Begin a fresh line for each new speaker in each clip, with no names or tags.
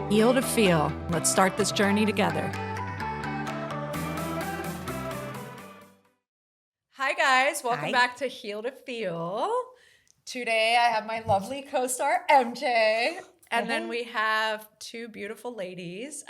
Heal to feel. Let's start this journey together. Hi guys, welcome back to Heal to Feel. Today I have my lovely co-star MJ, and then we have two beautiful ladies.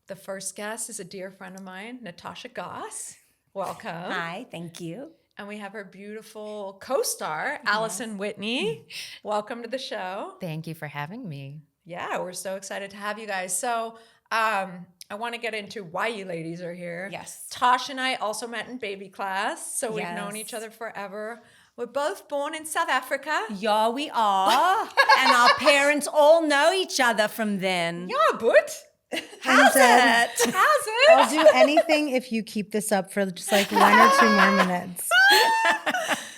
The first guest is a dear friend of mine, Natasha Gerszt. Welcome.
Hi, thank you.
And we have our beautiful co-star, Alison Whitney. Welcome to the show.
Thank you for having me.
Yeah, we're so excited to have you guys. So I want to get into why you ladies are here.
Yes.
Tosh and I also met in baby class, so we've known each other forever. We're both born in South Africa.
Yeah, we are. And our parents all know each other from then.
Yeah, but
How's it?
how's it?
I'll do anything if you keep this up for just like 1 or 2 more minutes.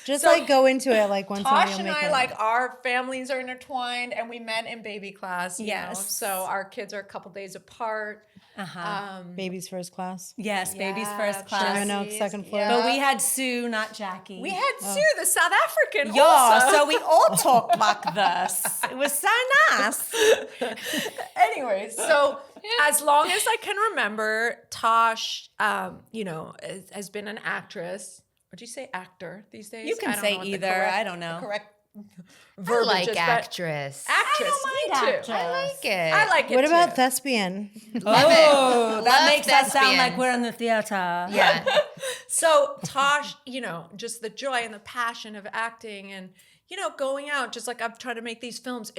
Just like go into it like once
Tosh and I, like our families are intertwined, and we met in baby class. You know? So our kids are a couple days apart.
Baby's first class.
Yes, baby's first class.
Roanoke, second floor.
But we had Sue, not Jackie.
We had Sue, the South African.
Yeah,
also.
so we all talk like this. It was so nice.
Anyways, so as long as I can remember, Tosh, has been an actress. Would you say actor these days?
You can
I don't
say
know what the
either.
correct-
I don't know.
the correct
I
verbiage
like
is, but
actress.
Actress,
I
me
don't mind
too.
actress.
I like it.
I like it
What
too.
about thespian?
Oh, that
Love
makes us sound
thespian.
like we're in the theater.
Yeah.
So Tosh, just the joy and the passion of acting and, going out, just like I've tried to make these films,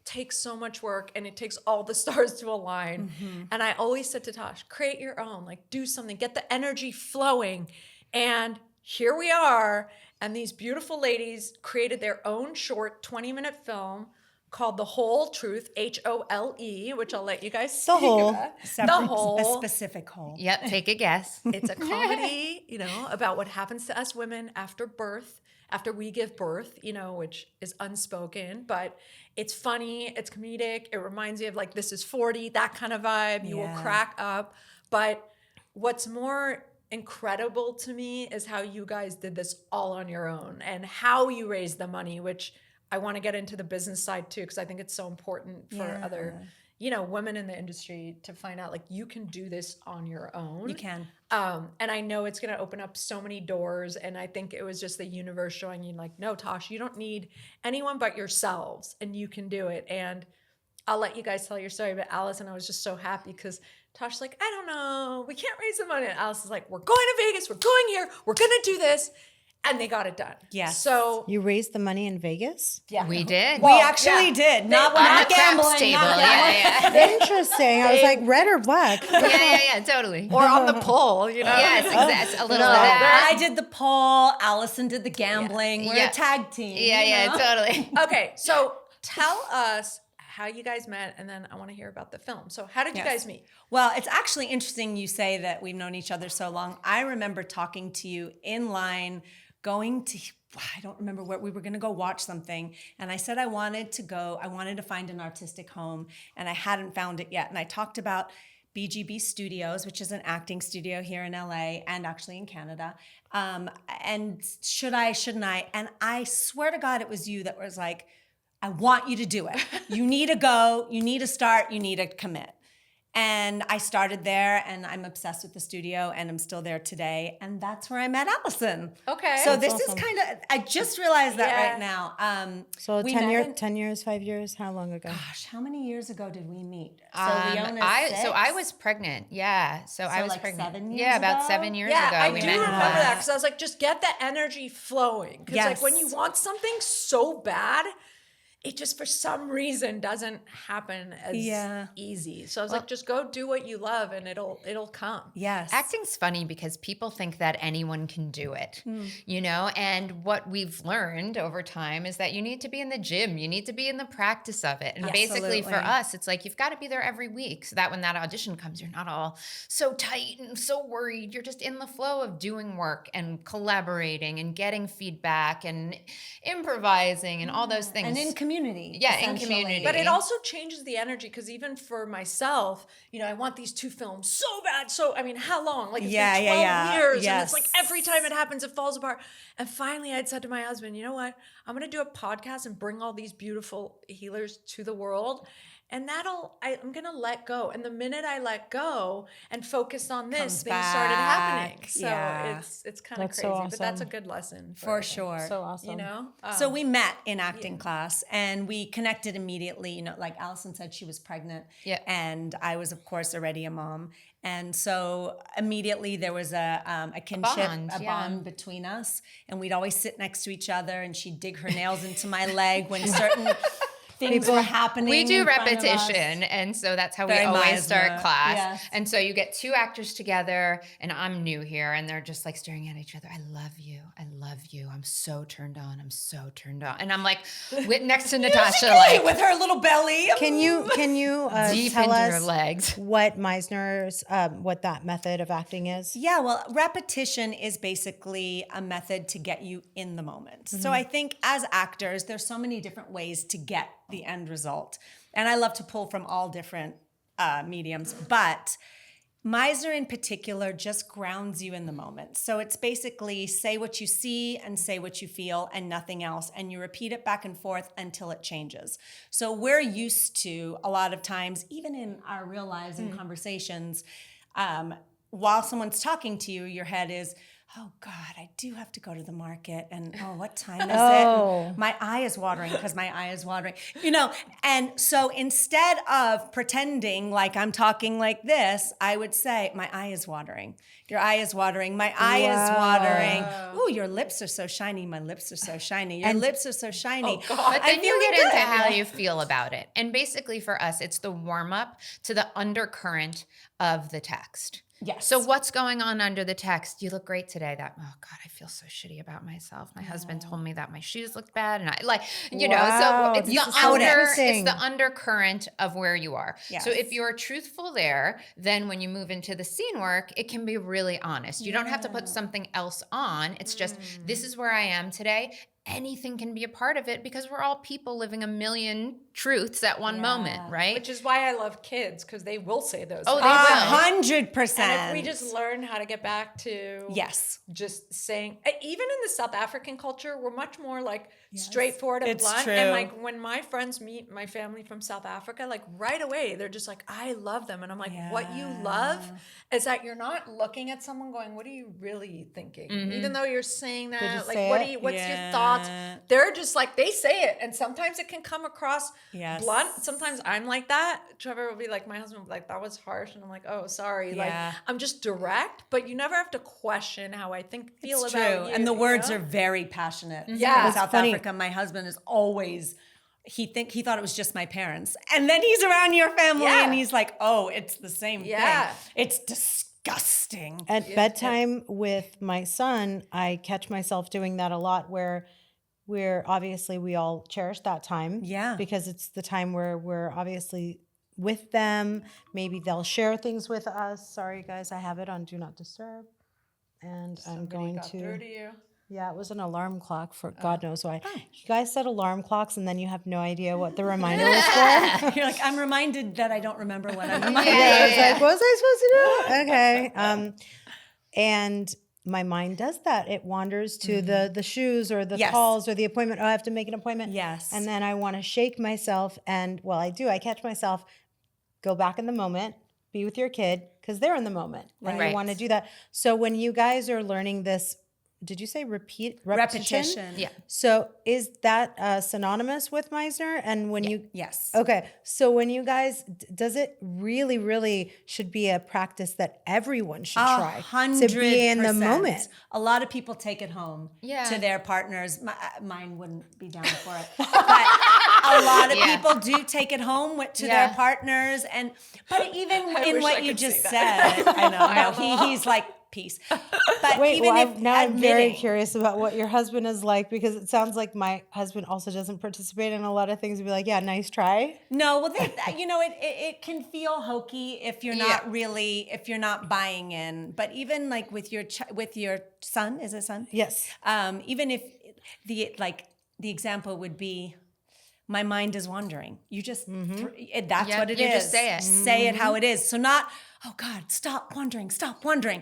takes so much work and it takes all the stars to align. And I always said to Tosh, create your own, like do something, get the energy flowing. And here we are. And these beautiful ladies created their own short 20-minute film called The Whole Truth, HOLE, which I'll let you guys speak
Whole.
about.
Separate,
The Whole.
a specific hole.
Yep. Take a guess.
It's a comedy, about what happens to us women after birth, after we give birth, which is unspoken, but it's funny, it's comedic. It reminds you of like, this is 40, that kind of vibe. You will crack up. But what's more incredible to me is how you guys did this all on your own and how you raised the money, which I want to get into the business side too, because I think it's so important for other women in the industry to find out like you can do this on your own.
You can.
And I know it's going to open up so many doors. And I think it was just the universe showing you like, no, Tosh, you don't need anyone but yourselves and you can do it. And I'll let you guys tell your story. But Alison, I was just so happy because Tosh's like, I don't know, we can't raise the money. And Alison's like, we're going to Vegas. We're going here. We're going to do this. And they got it done.
Yes.
So
You raised the money in Vegas?
yeah,
We did.
We actually did. Not
On
not
the craps
gambling.
table.
Not gambling.
Yeah.
Interesting. I was like, red or black?
Yeah, totally.
or on the pole,
Yes, exactly. A little
No,
of that.
I did the poll. Allison did the gambling. We're
Yeah.
a tag team.
Yeah,
you know?
totally.
Okay, so tell us how you guys met, and then I want to hear about the film. So how did you guys meet?
Well, it's actually interesting you say that we've known each other so long. I remember talking to you in line, going to, I don't remember where we were going to go watch something. And I said I wanted to find an artistic home, and I hadn't found it yet. And I talked about BGB Studios, which is an acting studio here in LA and actually in Canada. And should I, shouldn't I? And I swear to God, it was you that was like, I want you to do it. You need to go, you need to start, you need to commit. And I started there, and I'm obsessed with the studio, and I'm still there today. And that's where I met Allison.
Okay.
So
That's
this
awesome.
is kind of, I just realized that
Yeah.
right now.
So
we
10
met in-
years, 5 years? How long ago?
Gosh, how many years ago did we meet? So
I was pregnant. Yeah. So I was
like
pregnant.
7 years
Yeah, about
ago?
7 years
Yeah,
ago.
I
we
do
met in
remember
class.
that because I was like, just get the energy flowing. Because like when you
Yes.
want something so bad, it just for some reason doesn't happen as easy. So I was like, just go do what you love and it'll come.
Yes.
Acting's funny because people think that anyone can do it, and what we've learned over time is that you need to be in the gym, you need to be in the practice of it. And basically for
Absolutely.
us, it's like you've got to be there every week so that when that audition comes, you're not all so tight and so worried. You're just in the flow of doing work and collaborating and getting feedback and improvising and all those things.
And in community.
Yeah, in
essentially.
community.
But it also changes the energy because even for myself, I want these 2 films so bad. So, I mean, how long? Like, it's been 12 years. And it's like every time it happens, it falls apart. And finally, I'd said to my husband, you know what? I'm going to do a podcast and bring all these beautiful healers to the world. And I'm going to let go. And the minute I let go and focused on this, things started happening. So it's kind of
That's
crazy,
so
but that's a
awesome.
good lesson.
For sure.
So awesome.
So we met in acting class and we connected immediately. Like Alison said, she was pregnant.
Yeah.
And I was, of course, already a mom. And so immediately there was a kinship, a bond between us. And we'd always sit next to each other and she'd dig her nails into my leg when certain things were happening.
We do
in front of us.
repetition, and so that's how
Very
we always
Meisner.
start class.
Yes.
And so you get 2 actors together, and I'm new here, and they're just like staring at each other. I love you. I love you. I'm so turned on. I'm so turned on. And I'm like next to Natasha, like
with her little belly.
Can you
deep
tell
into
us
her legs.
what Meisner's what that method of acting is?
Yeah, well, repetition is basically a method to get you in the moment. So I think as actors, there's so many different ways to get the end result. And I love to pull from all different mediums, but Meisner in particular just grounds you in the moment. So it's basically say what you see and say what you feel and nothing else. And you repeat it back and forth until it changes. So we're used to a lot of times, even in our real lives and conversations, while someone's talking to you, your head is, oh God, I do have to go to the market. And what time is it? My eye is watering because my eye is watering, And so instead of pretending like I'm talking like this, I would say, my eye is watering. Your eye is watering. My eye is watering. Ooh, your lips are so shiny. My lips are so shiny. Your lips are so shiny.
But then you get into how you feel about it. And basically for us, it's the warm up to the undercurrent of the text.
Yes.
So what's going on under the text? You look great today. Oh God, I feel so shitty about myself. My husband told me that my shoes look bad, and I
Wow,
so it's
interesting.
the undercurrent of where you are.
Yes.
So if you're truthful there, then when you move into the scene work, it can be really honest. You don't have to put something else on. It's just this is where I am today. Anything can be a part of it because we're all people living a million truths at one moment, right?
Which is why I love kids, because they will say those
Oh,
things.
they will.
100%.
And if we just learn how to get back to just saying, even in the South African culture, we're much more like straightforward and
It's
blunt.
true.
And like when my friends meet my family from South Africa, like right away, they're just like, I love them. And I'm like, what you love is that you're not looking at someone going, what are you really thinking? Even though you're saying that,
just
like,
say
what's your thoughts? They're just like, they say it. And sometimes it can come across blunt. Sometimes I'm like that. Trevor will be like, my husband will be like, that was harsh. And I'm like, oh, sorry. Like, I'm just direct, but you never have to question how I feel
It's
about
true.
you.
And the words
know?
are very passionate.
Yeah.
In South
funny.
Africa, my husband is always, he thought it was just my parents. And then he's around your family and he's like, oh, it's the same thing. It's disgusting.
At bedtime with my son, I catch myself doing that a lot where obviously we all cherish that time.
Yeah.
Because it's the time where we're obviously with them. Maybe they'll share things with us. Sorry, guys, I have it on Do Not Disturb. And I'm going
got through to you.
Yeah, it was an alarm clock for God knows why. You guys set alarm clocks and then you have no idea what the reminder was for.
You're like, I'm reminded that I don't remember what I'm reminded.
I was like, what was I supposed to do? Okay. And my mind does that. It wanders to the shoes or the calls or the appointment. Oh, I have to make an appointment.
Yes.
And then I want to shake myself. And I do. I catch myself, go back in the moment, be with your kid, because they're in the moment. And you want to do that. So when you guys are learning this, did you say repetition?
Yeah.
So is that synonymous with Meisner? And when you
Yes.
Okay. So when you guys, does it really, really should be a practice that everyone should try
100%.
to be in the moment?
A lot of people take it home to their partners. Mine wouldn't be down for it. But a lot of people do take it home to their partners. But even in what you just said, I know, he's like, peace. But
Wait,
even if
I'm very curious about what your husband is like, because it sounds like my husband also doesn't participate in a lot of things. He'd be like, yeah, nice try.
No, well, it can feel hokey if you're not really, if you're not buying in. But even like with your son, is it son?
Yes.
Even if the example would be, my mind is wandering. You just, that's
Yep,
what it
you
is.
just say it.
Say it how it is. So not, oh God, stop wondering.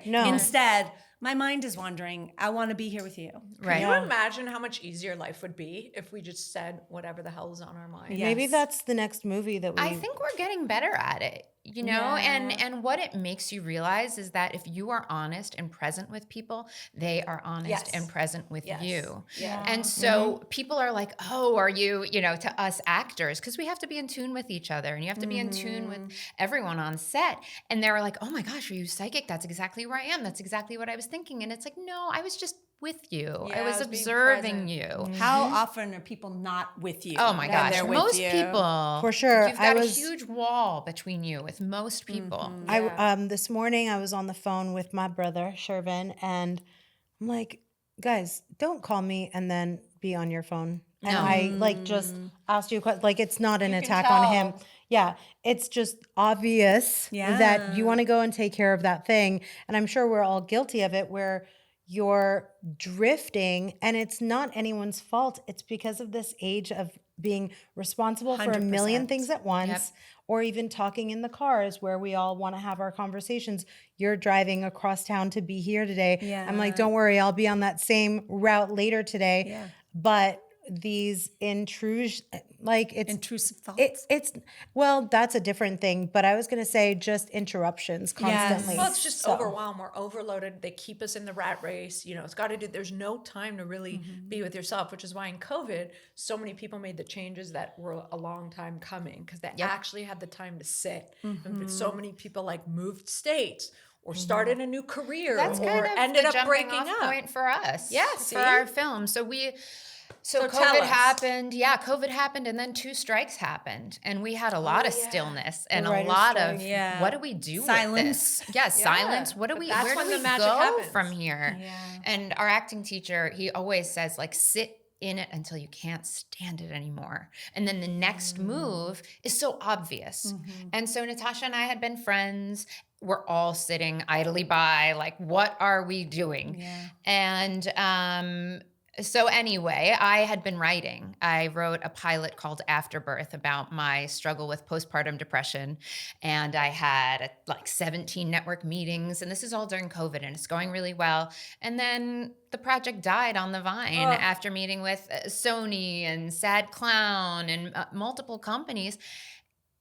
No.
Instead, my mind is wandering. I want to be here with you.
Right.
Can you imagine how much easier life would be if we just said whatever the hell is on our mind?
Yeah.
Maybe
Yes.
that's the next movie that we.
I think we're getting better at it, you know,
Yeah.
and what it makes you realize is that if you are honest and present with people, they are honest
Yes.
and present with
Yes.
you.
Yeah.
And so people are like, oh, are you, you know, to us actors, because we have to be in tune with each other and you have to be in tune with everyone on set. And they were like, oh my gosh, are you psychic? That's exactly where I am. That's exactly what I was thinking. And it's like, no, I was just with you.
Yeah,
I was
I was being
observing
present.
you.
How often are people not with you?
Oh my
when
gosh.
they're with
Most
you?
people,
For sure.
you've got
I
a
was-
huge wall between you with most people.
Yeah.
This morning I was on the phone with my brother Shervin, and I'm like, guys, don't call me and then be on your phone. And
No.
I like just asked you a question. Like, it's not an
You can
attack on him.
tell.
Yeah, it's just obvious that you want to go and take care of that thing. And I'm sure we're all guilty of it, where you're drifting, and it's not anyone's fault. It's because of this age of being responsible for a million
100%.
things at once, or even talking in the cars where we all want to have our conversations. You're driving across town to be here today. I'm like, don't worry, I'll be on that same route later today.
Yeah.
But these intrusive
Thoughts.
it's well, that's a different thing, but I was going to say just interruptions constantly.
Well, it's just
So-
overwhelmed. We're overloaded. They keep us in the rat race. You know, it's got to do, there's no time to really be with yourself, which is why in COVID, so many people made the changes that were a long time coming because they actually had the time to sit. And so many people like moved states or started a new career
That's
or
kind of
ended
the
up
jumping
breaking
off
up.
point for us.
Yeah,
for
see?
our film. So
So tell
COVID
us.
happened. Yeah, COVID happened, and then 2 strikes happened, and we had a lot of stillness and a
writer's
lot
strike.
of
Yeah.
what do we do
Silence.
with this? Yeah, silence. What do
but
we?
that's
Where
when
do
the
we
magic
go
happens.
from here?
Yeah.
And our acting teacher, he always says, like, sit in it until you can't stand it anymore. And then the next move is so obvious. And so Natasha and I had been friends. We're all sitting idly by, like, what are we doing?
Yeah.
And so anyway, I had been writing. I wrote a pilot called Afterbirth about my struggle with postpartum depression. And I had like 17 network meetings. And this is all during COVID, and it's going really well. And then the project died on the vine after meeting with Sony and Sad Clown and multiple companies,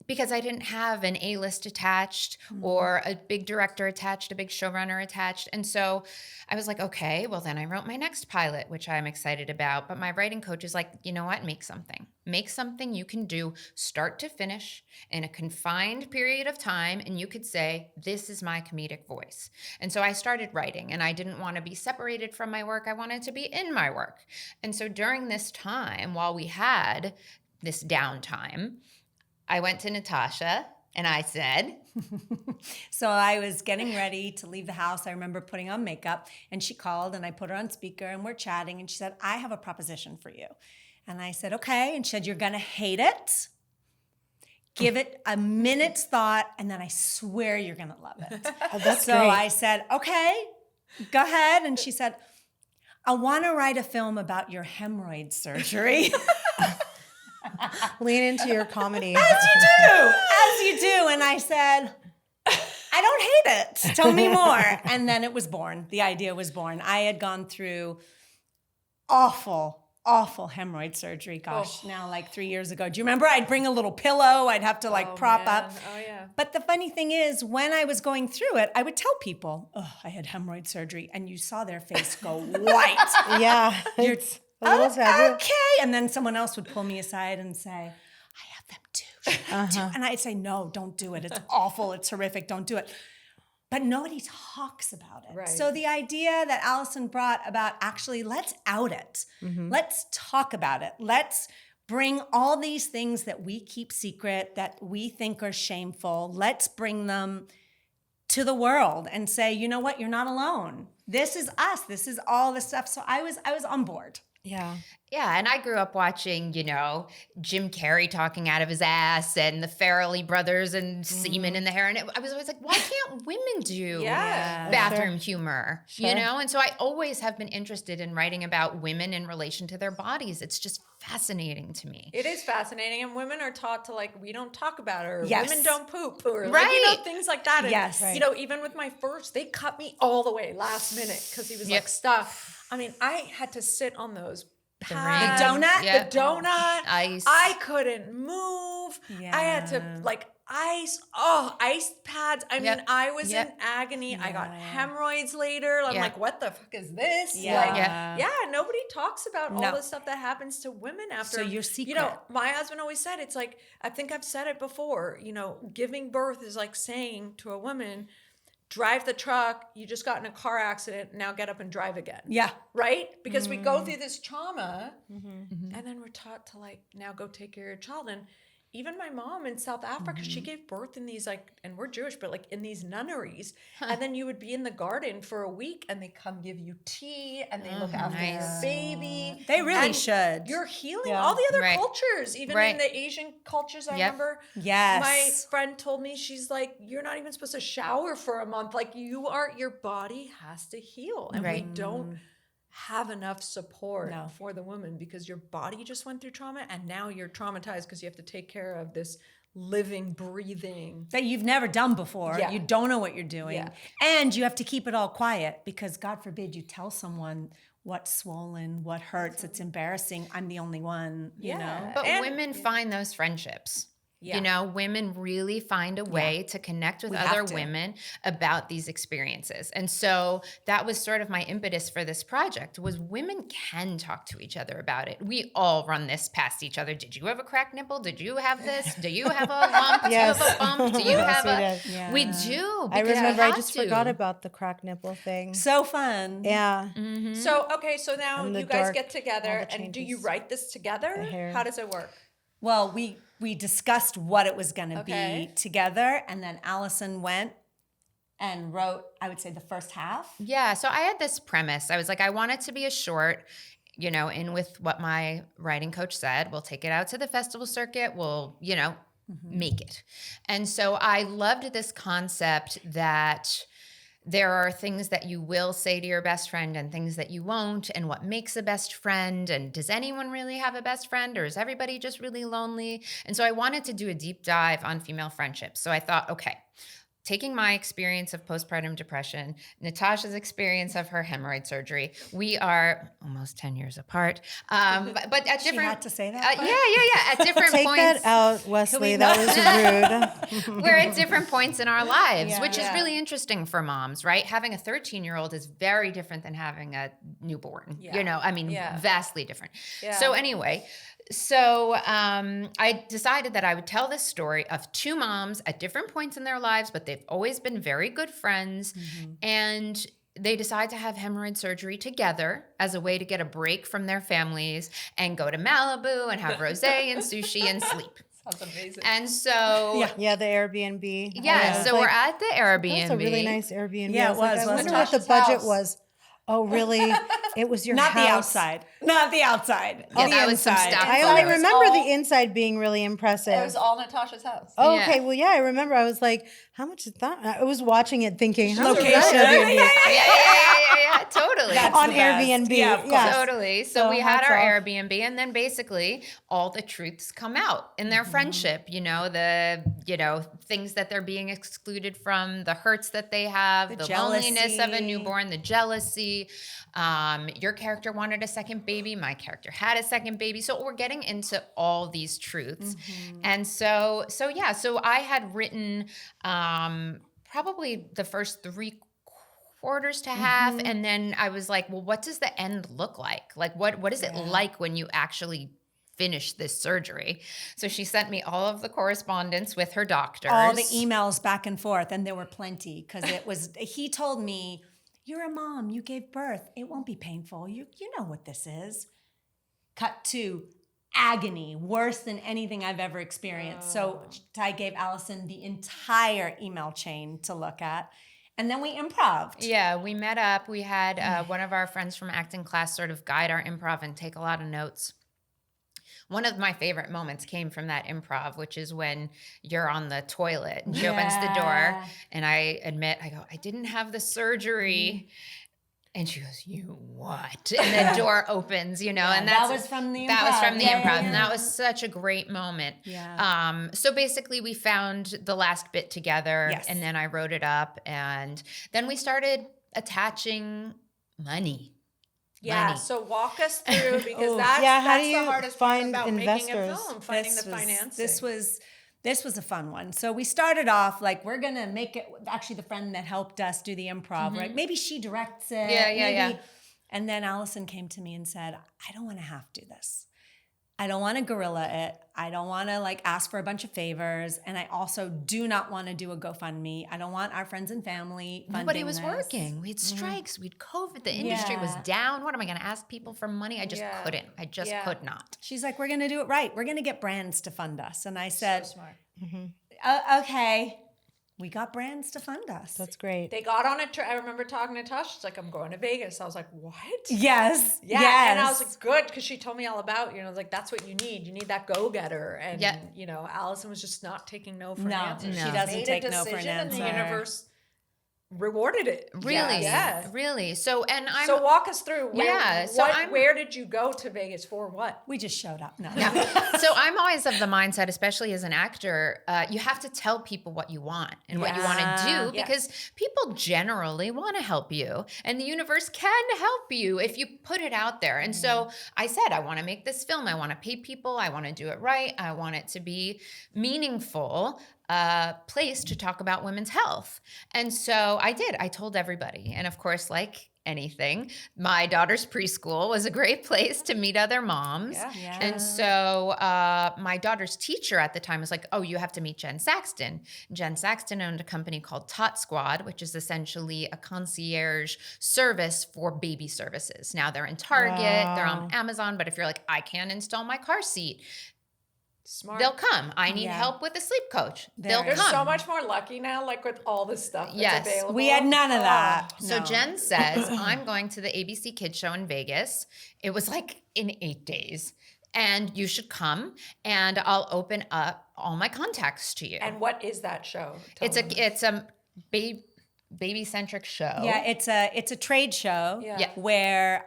because I didn't have an A-list attached or a big director attached, a big showrunner attached. And so I was like, okay, well then I wrote my next pilot, which I'm excited about. But my writing coach is like, you know what? Make something. Make something you can do start to finish in a confined period of time. And you could say, this is my comedic voice. And so I started writing, and I didn't want to be separated from my work. I wanted to be in my work. And so during this time, while we had this downtime, I went to Natasha and I said,
So I was getting ready to leave the house. I remember putting on makeup, and she called, and I put her on speaker, and we're chatting, and she said, I have a proposition for you. And I said, okay. And she said, you're going to hate it. Give it a minute's thought, and then I swear you're going to love it.
That's
So
great.
I said, okay, go ahead. And she said, I want to write a film about your hemorrhoid surgery.
Lean into your comedy.
As you do. And I said, I don't hate it. Tell me more. And then it was born. The idea was born. I had gone through awful hemorrhoid surgery. Gosh, now like 3 years ago. Do you remember? I'd bring a little pillow. I'd have to like prop up.
Oh, yeah.
But the funny thing is, when I was going through it, I would tell people, oh, I had hemorrhoid surgery. And you saw their face go white.
Yeah. It's a little sad.
Okay. And then someone else would pull me aside and say, I have them too. And I'd say, no, don't do it. It's awful. It's horrific. Don't do it. But nobody talks about it.
Right.
So the idea that Alison brought about actually, let's out it. Let's talk about it. Let's bring all these things that we keep secret, that we think are shameful. Let's bring them to the world and say, you know what? You're not alone. This is us. This is all the stuff. So I was on board.
Yeah.
yeah. And I grew up watching, you know, Jim Carrey talking out of his ass and the Farrelly brothers and semen in the hair. And I was always like, why can't women do
Yeah.
bathroom humor?
Sure.
You know? And so I always have been interested in writing about women in relation to their bodies. It's just fascinating to me.
It is fascinating, and women are taught to like, we don't talk about it, or
Yes.
women don't poop, or like,
Right.
things like that. And,
Yes.
Right.
even with my first, they cut me all the way last minute because he was
Yep.
like stuck. I mean, I had to sit on those
ring.
pads,
The donut?
Yep.
the donut.
Ice.
I couldn't move. I had to
Yeah.
like ice pads. I mean,
Yep.
I was
Yep.
in agony. I got
Yeah.
hemorrhoids later. I'm
Yeah.
like, what the fuck is this?
Yeah.
Like,
Yeah.
nobody talks about all
No.
the stuff that happens to women after.
So your secret.
My husband always said, it's like, I think I've said it before, giving birth is like saying to a woman, drive the truck, you just got in a car accident, now get up and drive again.
Yeah.
Right? Because we go through this trauma and then we're taught to like, now go take care of your child. And even my mom in South Africa, she gave birth in these like, and we're Jewish, but like in these nunneries. And then you would be in the garden for a week and they come give you tea and they look after your
nice.
baby.
They really
And
should.
You're healing
Yeah.
all the other
Right.
cultures, even in
Right.
the Asian cultures. I
Yep.
remember
Yes.
my friend told me, she's like, you're not even supposed to shower for a month. Like your body has to heal. And we
Right.
don't have enough support
No.
for the woman because your body just went through trauma and now you're traumatized because you have to take care of this living, breathing.
that you've never done before.
Yeah.
You don't know what you're doing.
Yeah.
And you have to keep it all quiet because God forbid you tell someone what's swollen, what hurts. It's embarrassing. I'm the only one, you
Yeah.
know?
But
And-
women find those friendships.
Yeah.
Women really find a way to connect with
We
other
have to.
women about these experiences. And so that was sort of my impetus for this project was women can talk to each other about it. We all run this past each other. Did you have a cracked nipple? Did you have this? Do you have a lump? Do you have
Yes.
a bump? Do you
Yes,
have
we
a...
did.
Yeah.
We do.
I
because we
remember I
have
just
to.
forgot about the crack nipple thing.
So fun.
Yeah.
So, okay, so now
And the
you guys
dark,
get together
all the
and do you
changes.
write this together?
The hair.
How does it work?
Well, we discussed what it was going to
Okay.
be together. And then Alison went and wrote, I would say, the first half.
Yeah. So I had this premise. I was like, I want it to be a short, in with what my writing coach said. We'll take it out to the festival circuit. We'll, make it. And so I loved this concept that there are things that you will say to your best friend and things that you won't, and what makes a best friend, and does anyone really have a best friend, or is everybody just really lonely? And so I wanted to do a deep dive on female friendships. So I thought, okay, taking my experience of postpartum depression, Natasha's experience of her hemorrhoid surgery, we are almost 10 years apart. But at
She
different...
had to say that?
Yeah. At different
Take
points...
that out, Wesley. That was rude.
We're at different points in our lives,
Yeah.
which is
Yeah.
really interesting for moms, right? Having a 13-year-old is very different than having a newborn.
Yeah. Yeah.
Vastly different.
Yeah.
So anyway, I decided that I would tell this story of two moms at different points in their lives, but they've always been very good friends. And they decide to have hemorrhoid surgery together as a way to get a break from their families and go to Malibu and have rosé and sushi and sleep.
Sounds amazing.
And so
Yeah, the Airbnb.
yeah,
I was
so
like,
we're at the Airbnb.
That was a really nice Airbnb.
Yeah,
I was
it
like,
was,
I
wasn't
wonder
it?
what the
Tasha's
budget
house.
was. Oh, really? It was your
Not
house.
the outside. Not the outside.
Yeah,
the
that was some
inside.
stuff.
I
It
only
was
remember
all-
the inside being really impressive.
It was all Natasha's house.
Oh,
Yeah.
okay. Well, yeah, I remember. I was like, how much is that? I was watching it thinking, how much is
Location.
that Airbnb?
Yeah, totally.
That's
On
the best.
Airbnb.
Yeah, of course.
Yes.
Totally. So
So
we had
hats
our
off.
Airbnb, and then basically all the truths come out in their friendship. The things that they're being excluded from, the hurts that they have, the loneliness of a
jealousy.
newborn, the jealousy. Your character wanted a second baby. My character had a second baby. So we're getting into all these truths, and so I had written probably the first 3/4 to half, and then I was like, well, what does the end look like? Like, what is it like when you actually finish this surgery? So she sent me all of the correspondence with her doctors.
All the emails back and forth, and there were plenty because he told me, you're a mom, you gave birth, it won't be painful. You know what this is. Cut to agony, worse than anything I've ever experienced. So I gave Alison the entire email chain to look at, and then we improv'd.
Yeah, we met up. We had one of our friends from acting class sort of guide our improv and take a lot of notes. One of my favorite moments came from that improv, which is when you're on the toilet and she opens the door,
Yeah.
and I admit, I go, I didn't have the surgery. And she goes, "You what?" And the door opens, and
that was from the
that was
improv.
from the
Yeah,
improv,
yeah,
and
yeah.
that was such a great moment.
Yeah.
So basically, we found the last bit together,
Yes.
and then I wrote it up, and then we started attaching money.
Yeah,
Money.
so walk us through because
Ooh.
that's
Yeah, how do
the
you
hardest part
find
about making a
investors?
film, finding the financing.
This was a fun one. So we started off like we're gonna make it. Actually, the friend that helped us do the improv, right? Maybe she directs it.
Yeah,
maybe.
yeah.
And then Alison came to me and said, "I don't want to have to do this. I don't want to guerrilla it. I don't want to like ask for a bunch of favors, and I also do not want to do a GoFundMe. I don't want our friends and family funding
Nobody was
this."
working. We had strikes. We had COVID. The industry was
Yeah.
down. What am I going to ask people for money? I just
Yeah.
couldn't. I just
Yeah.
could not.
She's like, "We're gonna do it right. We're gonna get brands to fund us." And I said,
So smart.
"Okay." We got brands to fund us.
That's great.
They got on a trip. I remember talking to Tash. She's like, "I'm going to Vegas." I was like, "What?"
Yes.
Yeah,
Yes.
and I was like, "Good," because she told me all about I was like, "That's what you need. You need that go-getter." And
Yeah.
Allison was just not taking no for an answer.
she
She
doesn't
made
take
a
no for an
decision, and the
answer.
universe rewarded it.
Really?
Yeah.
Really. So, and I'm.
So walk us through. Where did you go to Vegas for? What?
We just showed up. No.
So I'm always of the mindset, especially as an actor, you have to tell people what you want and what you want to
Yeah.
do because people generally want to help you and the universe can help you if you put it out there. And so I said, I want to make this film. I want to pay people. I want to do it right. I want it to be meaningful. Place to talk about women's health. And so I did. I told everybody. And of course, like anything, my daughter's preschool was a great place to meet other moms.
Yeah.
And so my daughter's teacher at the time was like, "Oh, you have to meet Jen Saxton." Jen Saxton owned a company called Tot Squad, which is essentially a concierge service for baby services. Now they're in Target, they're on Amazon, but if you're like, "I can't install my car seat,"
Smart.
they'll come. I need
Yeah.
help with a sleep coach. They'll
There's
come.
so much more lucky now, like with all this stuff that's
Yes.
available.
We had none of that.
So
No.
Jen says, "I'm going to the ABC Kids Show in Vegas." It was like in 8 days. "And you should come and I'll open up all my contacts to you."
And what is that show?
It's a baby centric show.
Yeah, it's a trade show
Yeah.
where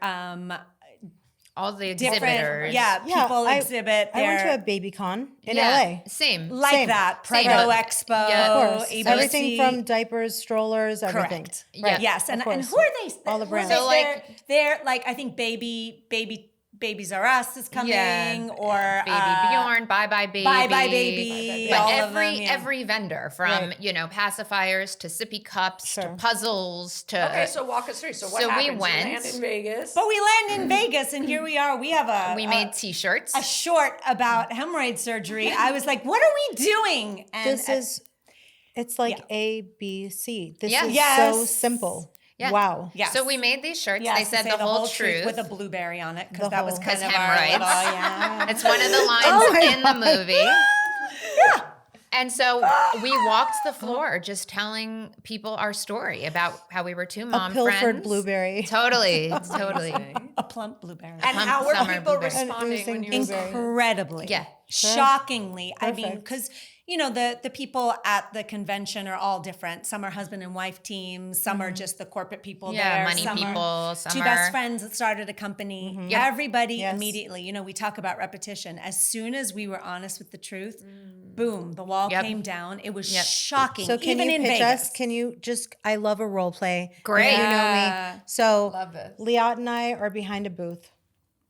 All the
different
exhibitors.
people exhibit
I went to
their
a baby con in
Yeah,
LA.
Same.
like
Same.
that
Same.
Proto
But-
Expo,
yeah,
Of course.
ABC.
Everything from diapers, strollers, everything.
Correct.
Yeah.
Yes, and
course.
who are they?
All the
who are
brands.
they?
So, like-
they're like I think Babies Are Us is coming,
Yeah.
or
Baby Bjorn, Bye Bye Baby.
Bye Bye Baby.
But
all
every
of them, yeah.
every vendor from pacifiers to sippy cups to
Sure.
puzzles to
Okay, so walk us through. So what
So we
happens? You
went-
land in Vegas.
But we land in Vegas, and here we are. We have
we made t-shirts.
a short about hemorrhoid surgery. I was like, "What are we doing?" And
It's like ABC. This
Yeah.
is
Yes.
so simple.
Yeah.
Wow.
yes.
So we made these shirts.
Yes,
They
to
said
say
the whole truth.
with a blueberry on it, because
The
that was
whole-
kind
'Cause
of our
hemorrhoids.
little, yeah.
It's one of the lines
Oh my
in the movie. And so we walked the floor just telling people our story about how we were two mom
A pilfered
friends.
blueberry.
Totally.
A plump blueberry.
And how were
Summer
people
blueberry.
responding when you
Blueberry.
Incredibly.
Yeah.
Shockingly. I mean,
Perfect.
because, the people at the convention are all different. Some are husband and wife teams. Some are just the corporate people
Yeah,
there.
money
some
people,
Are
some
two
are-
best friends that started a company.
Yep.
Everybody
Yes.
immediately, we talk about repetition. As soon as we were honest with the truth, boom, the wall
Yep.
came down. It was
Yep.
shocking.
So can
even
you
in
pitch
Vegas.
us? Can you just? I love a role play.
Great.
You know
Yeah.
me. So
Love this.
Liat and I are behind a booth.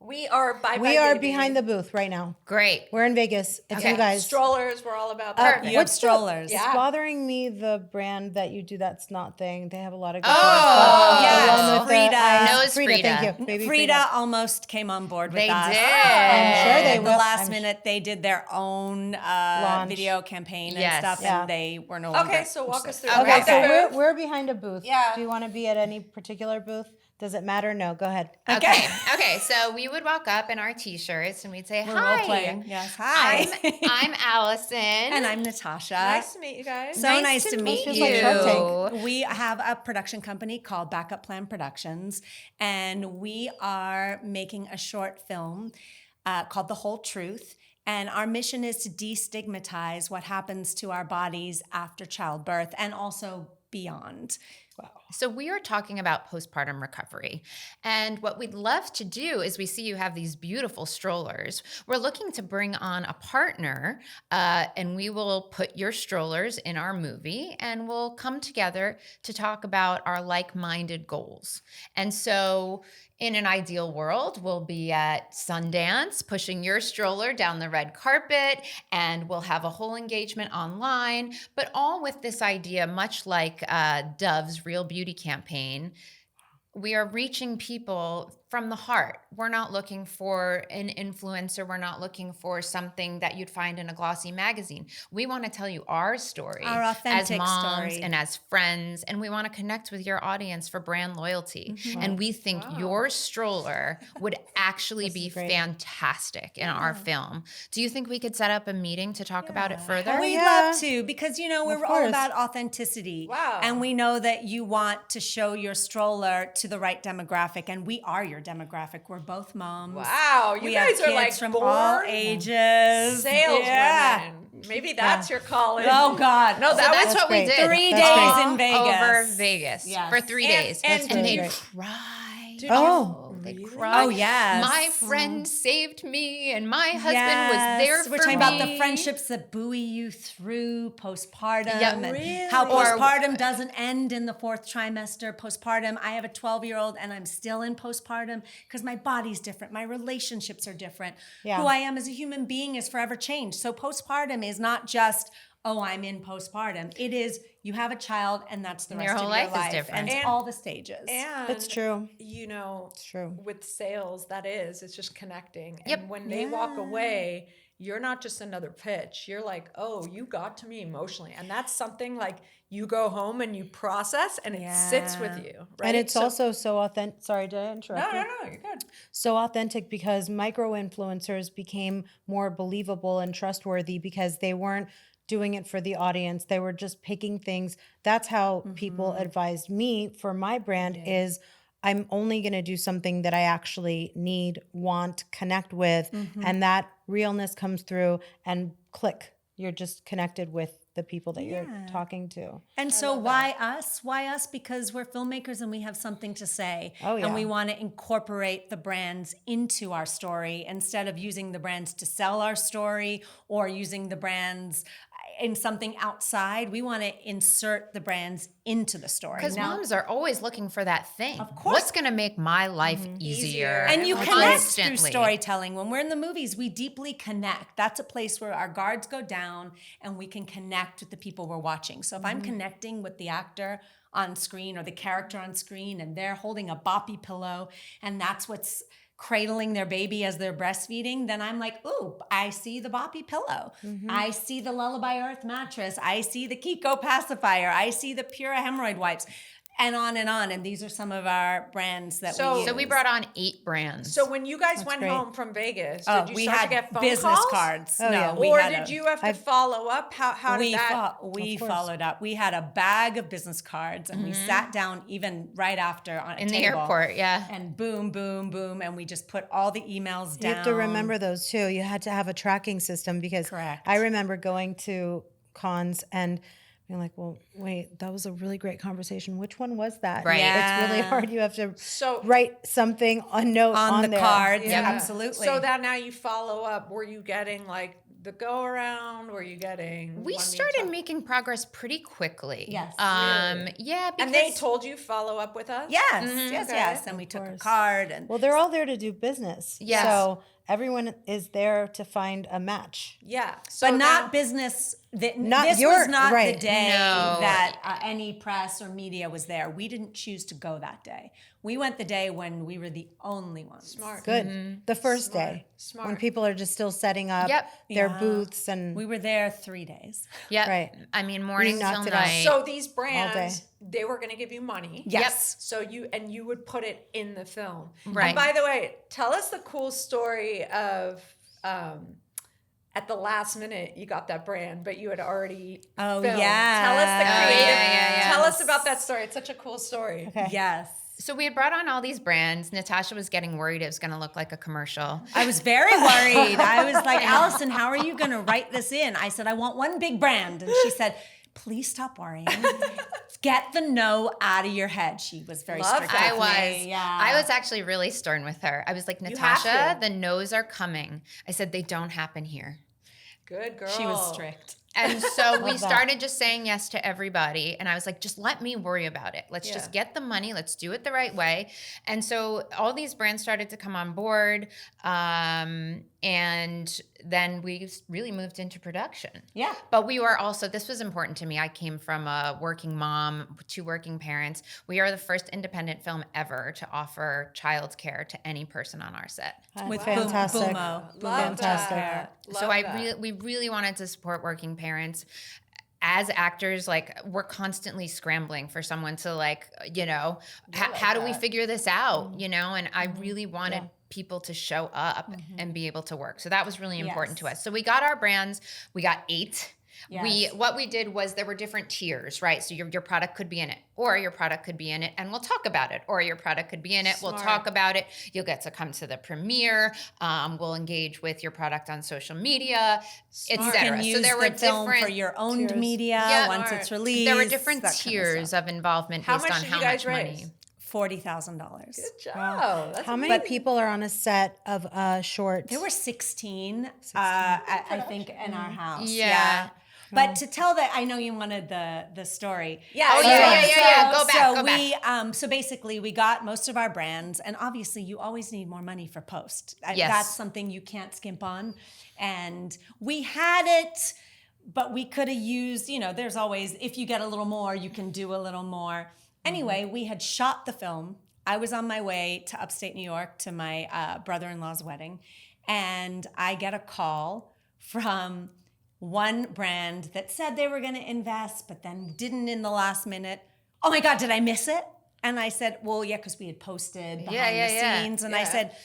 We are
We are behind the booth right now.
Great.
We're in Vegas. It's
Okay.
you guys.
Strollers, we're all about
Perfect.
that.
You have strollers.
Yeah.
It's bothering me the brand that you do that snot thing. They have a lot of good
Oh,
things.
yes.
The one with the
Frida.
eyes.
Nose Frida.
Thank you. Baby
Frida almost came on board with
They
us.
did.
I'm sure they
At the
will.
last
I'm
minute, they did their own
Launch.
video campaign and
Yes.
stuff,
Yeah.
and they were no longer.
Okay, so walk us through.
Okay.
Okay, so
Okay.
we're behind a booth.
Yeah.
Do you want to be at any particular booth? Does it matter? No. Go ahead.
Okay. Okay. So we would walk up in our t-shirts and we'd say,
We're
"Hi,
role playing. Yes. Hi.
I'm Allison,
and I'm Natasha.
Nice to meet you guys.
So nice to meet
Feels
you.
like Shark Tank.
We have a production company called Backup Plan Productions, and we are making a short film called The Whole Truth. And our mission is to destigmatize what happens to our bodies after childbirth and also beyond.
So we are talking about postpartum recovery. And what we'd love to do is we see you have these beautiful strollers. We're looking to bring on a partner, and we will put your strollers in our movie, and we'll come together to talk about our like-minded goals. And so in an ideal world, we'll be at Sundance pushing your stroller down the red carpet, and we'll have a whole engagement online, but all with this idea, much like Dove's Real Beauty campaign. We are reaching people from the heart. We're not looking for an influencer. We're not looking for something that you'd find in a glossy magazine. We want to tell you our story,
Our authentic
as moms
story.
and as friends, and we want to connect with your audience for brand loyalty. And we think your stroller would actually be
great.
fantastic in our film. Do you think we could set up a meeting to talk about it further?
We'd
Yeah.
love to, because we're all
course.
about authenticity.
Wow.
And we know that you want to show your stroller to the right demographic, and we are your demographic. We're both moms.
Wow, you
we
guys
have
are like
kids from
born
all ages.
sales
Yeah.
women. Maybe that's your calling.
Oh God.
No,
So
that
that's
was
what we
great.
did.
3
That's
days
great.
in Vegas.
Over Vegas
Yes.
for 3 days.
and
And
really
they
great.
cried.
Oh.
They
Really?
cried.
Oh, yes.
My friend saved me, and my husband
Yes.
was there for
We're talking
me.
about the friendships that buoy you through postpartum,
Yeah.
and
Really?
how
Or-
postpartum doesn't end in the 4th trimester. Postpartum, I have a 12-year-old and I'm still in postpartum because my body's different. My relationships are different.
Yeah.
Who I am as a human being is forever changed. So postpartum is not just, oh, I'm in postpartum. It is, you have a child and that's the
And
rest
your
of
whole
your
life is
life.
different.
And it's
And-
all the stages.
And
It's true.
It's
true.
with sales, it's just connecting.
Yep.
And when they walk away, you're not just another pitch. You're like, oh, you got to me emotionally. And that's something like you go home and you process and it sits with you. Right.
And it's
So-
also so authentic. Sorry, did I interrupt you?
No, you're good.
So authentic because micro influencers became more believable and trustworthy because they weren't doing it for the audience. They were just picking things. That's how people advised me for my brand is I'm only going to do something that I actually need, want, connect with. And that realness comes through and click. You're just connected with the people that you're talking to.
And so why us? Why us? Because we're filmmakers and we have something to say.
Oh, yeah.
And we want to incorporate the brands into our story instead of using the brands to sell our story or using the brands in something outside. We want to insert the brands into the story.
Because moms are always looking for that thing.
Of course.
What's going to make my life easier?
And you
Like
connect through
constantly.
storytelling. When we're in the movies, we deeply connect. That's a place where our guards go down and we can connect with the people we're watching. So if I'm connecting with the actor on screen or the character on screen and they're holding a boppy pillow and that's what's cradling their baby as they're breastfeeding, then I'm like, ooh, I see the boppy pillow. I see the Lullaby Earth mattress. I see the Kiko pacifier. I see the Pura hemorrhoid wipes. And on and on. And these are some of our brands that
So-
we use.
So we brought on 8 brands.
So when you guys went
great.
home from Vegas,
Oh,
did you
we
start
had
to get phone
business
calls?
cards.
Oh,
no,
yeah.
we
Or
had
did
a-
you have to follow up? How did that?
we
Of course.
followed up. We had a bag of business cards, and we sat down even right after on a
in the
table,
airport, yeah.
and boom, boom, boom, and we just put all the emails down.
You have to remember those too. You had to have a tracking system because
Correct.
I remember going to cons and being like, well, wait, that was a really great conversation. Which one was that?
Right.
It's really
Yeah.
hard. You have to
So
write something, a note
on the
there.
cards.
Yeah.
Absolutely.
So that now you follow up. Were you getting like the go around? Were you getting?
We
one
started
meeting?
making progress pretty quickly.
Yes.
Yeah, because
And they told you follow up with us.
yes,
Mm-hmm.
yes,
Okay.
yes, and we took a
course.
card, and
Well, they're all there to do business.
Yes.
So everyone is there to find a match.
Yeah. So
but not
now-
business.
Not
This
your-
was not
right.
the day
No.
that any press or media was there. We didn't choose to go that day. We went the day when we were the only ones.
Smart.
Good. The first
Smart.
day.
Smart.
When people are just still setting up
Yep.
their
Yeah.
booths and
We were there 3 days.
yeah,
Right.
I mean, morning till
knocked it out.
night.
So these
day.
brands, they were going to give you money.
Yes.
So you would put it in the film.
Right.
And by the way, tell us the cool story of at the last minute you got that brand, but you had already
Oh,
filmed.
yes.
Tell us the
Oh,
creative.
yeah.
Tell us about that story. It's such a cool story.
Okay.
Yes.
So we had brought on all these brands. Natasha was getting worried it was going to look like a commercial.
I was very worried. I was like, Alison, how are you going to write this in? I said, I want one big brand. And she said, please stop worrying. Get the no out of your head. She was very
Love
strict.
that.
with me. Yeah.
I was actually really stern with her. I was like,
have
Natasha,
to.
the no's are coming. I said, they don't happen here.
Good girl.
She was strict.
And so we
that.
started just saying yes to everybody. And I was like, just let me worry about it. Let's just
Yeah.
get the money. Let's do it the right way. And so all these brands started to come on board. And then we really moved into production.
Yeah.
But we were also, this was important to me. I came from a working mom, 2 working parents. We are the first independent film ever to offer childcare to any person on our set.
With
fantastic.
Boomo.
Love
Fantastic.
that.
So we really wanted to support working parents. As actors, like, we're constantly scrambling for someone to, like, you know, how do we figure this out, you know? And I really wanted people to show up and be able to work. So that was really important to us. So we got our brands. We got 8.
Yes.
What we did was there were different tiers, right? So your product could be in it, or your product could be in it and we'll talk about it, or your product could be in it, we'll talk about it. You'll get to come to the premiere. We'll engage with your product on social media,
You
etc.
can use
So there were
the film
different
for your owned
tiers.
media
Yeah.
once it's released.
there were different
that kind of
tiers
stuff.
of involvement
How
based
much
on
did
how
you guys
much
raise?
money.
$40,000.
Good job. That's
How many people are on a set of a short?
There were 16, I think, in our house.
Yeah.
But to tell that, I know you wanted the story.
Yeah.
Oh, yeah. Go back.
So basically, we got most of our brands, and obviously, you always need more money for post.
Yes.
That's something you can't skimp on. And we had it, but we could have used, you know, there's always, if you get a little more, you can do a little more. Anyway, we had shot the film. I was on my way to upstate New York to my brother-in-law's wedding, and I get a call from one brand that said they were going to invest, but then didn't in the last minute. Oh my God, did I miss it? And I said, well, yeah, because we had posted behind the scenes. And I said,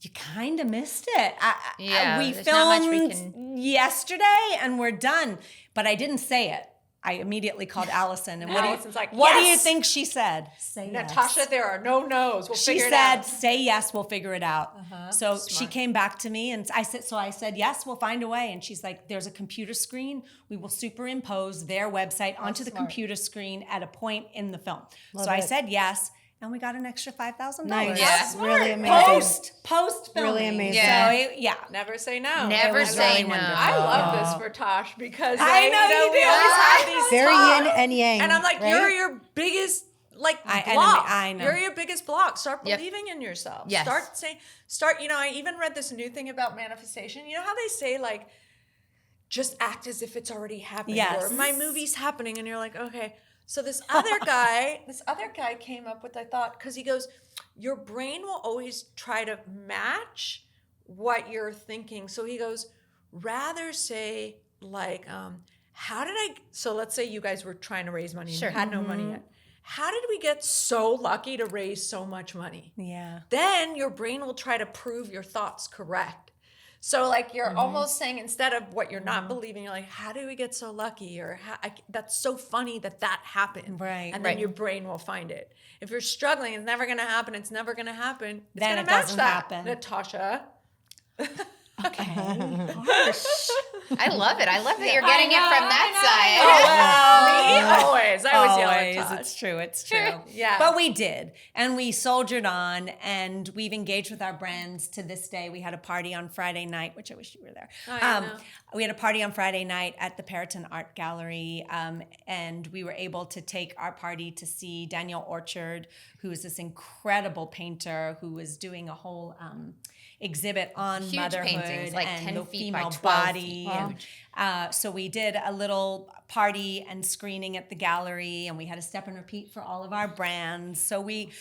you kind of missed it. We
there's not much we
filmed yesterday and we're done. But I didn't say it. I immediately called Allison. And
Allison's like,
what do you
yes!
think she said? Say
Natasha,
yes.
there are no no's. We'll
She
figure it
said,
out.
say yes, we'll figure it out. So she came back to me and I said, yes, we'll find a way. And she's like, there's a computer screen. We will superimpose their website onto the computer screen at a point in the film. So I said yes. And we got an extra $5,000.
Nice.
Yeah.
Really amazing.
Post filming.
Really amazing.
Yeah.
So
Never say no.
Never
It was
say
really
no.
wonderful.
I love this for Tosh because
I know you
we
do.
always have these
Very
talks.
yin and yang.
And I'm like,
right?
you're your biggest block.
I know.
You're your biggest block. Start
Yep.
believing in yourself.
Yes.
Start, you know, I even read this new thing about manifestation. You know how they say, like, just act as if it's already happened.
Yes.
Or my movie's happening. And you're like, okay. So this other guy came up with, I thought, because he goes, your brain will always try to match what you're thinking. So he goes, rather say, like, so let's say you guys were trying to raise money and
Sure.
you had no money yet. How did we get so lucky to raise so much money?
Yeah.
Then your brain will try to prove your thoughts correct. So, like, you're almost saying, instead of what you're not believing, you're like, how do we get so lucky? Or that's so funny that happened.
Right.
And then your brain will find it. If you're struggling, it's never going to happen. It's never going to happen. It's
Then
going
it
to match
doesn't
that,
happen.
Natasha.
Okay.
I love it. I love that you're getting it from that
Me? Always. I always yell at Tosh.
It's true. It's true.
Yeah.
But we did. And we soldiered on and we've engaged with our brands to this day. We had a party on Friday night, which I wish you were there. We had a party on Friday night at the Periton Art Gallery. And we were able to take our party to see Danielle Orchard, who is this incredible painter who was doing a whole exhibit on
Huge
motherhood
paintings, like
and
10
the
feet by
female
12
body.
feet.
And, so we did a little party and screening at the gallery, and we had a step and repeat for all of our brands. So we've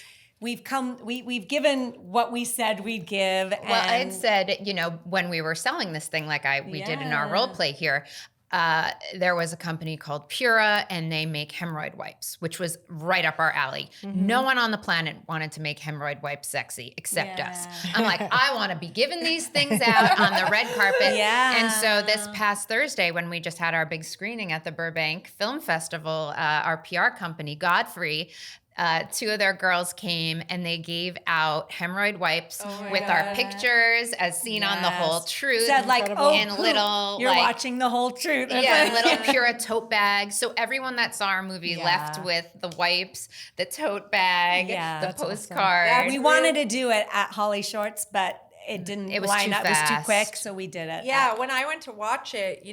given what we said we'd give.
Well, I had said, you know, when we were selling this thing, like we did in our role play here, there was a company called Pura, and they make hemorrhoid wipes, which was right up our alley. No one on the planet wanted to make hemorrhoid wipes sexy except us. I'm like, I want to be giving these things out on the red carpet.
Yeah.
And so this past Thursday, when we just had our big screening at the Burbank Film Festival, our PR company, Godfrey, two of their girls came and they gave out hemorrhoid wipes
Oh my
with our
God.
pictures as seen on the whole truth.
Said like,
Incredible.
oh,
And
poop,
little,
you're
like-
watching the whole truth.
Yeah, little Pura tote bags. So everyone that saw our movie
Yeah.
left with the wipes, the tote bag,
Yeah.
the
That's awesome.
postcard.
We wanted to do it at Holly Shorts, but it didn't
It was
line
too
up. It was too
fast.
quick, so we did it.
Yeah, when I went to watch it,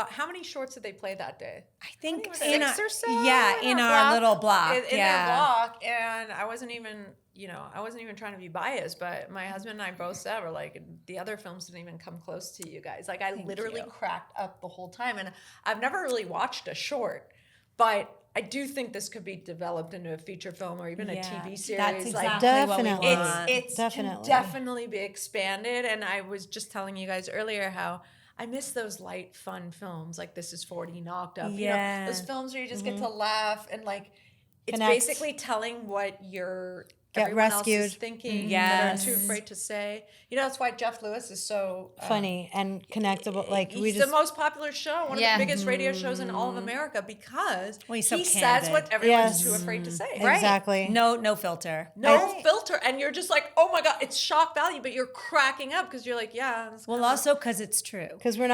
how many shorts did they play that day?
I think
was
in
six
our,
or so
yeah, in our little block.
In
yeah.
their block, and I wasn't even trying to be biased, but my husband and I both said, we're like, the other films didn't even come close to you guys. Like, I literally cracked up the whole time, and I've never really watched a short, but I do think this could be developed into a feature film or even a TV series.
That's exactly
like,
what we
Definitely.
want.
it's
Definitely.
can definitely be expanded. And I was just telling you guys earlier how I miss those light, fun films like This Is 40, Knocked Up.
Yeah.
Those films where you just get to laugh and like it's
Connect.
basically telling what
Get
everyone else is
rescued.
thinking that
Yes.
are too afraid to say. That's why Jeff Lewis is so
Funny and connectable. Like we
he's
just
the most popular show, one
Yeah.
of the biggest radio shows in all of America because
Well, he's so
he says
candid.
what everyone's
Yes.
too afraid to say.
exactly.
No filter.
No filter, and you're just like, oh my god, it's shock value, but you're cracking up because you're like, yeah. That's
Well,
kinda-
also because it's true.
Because we're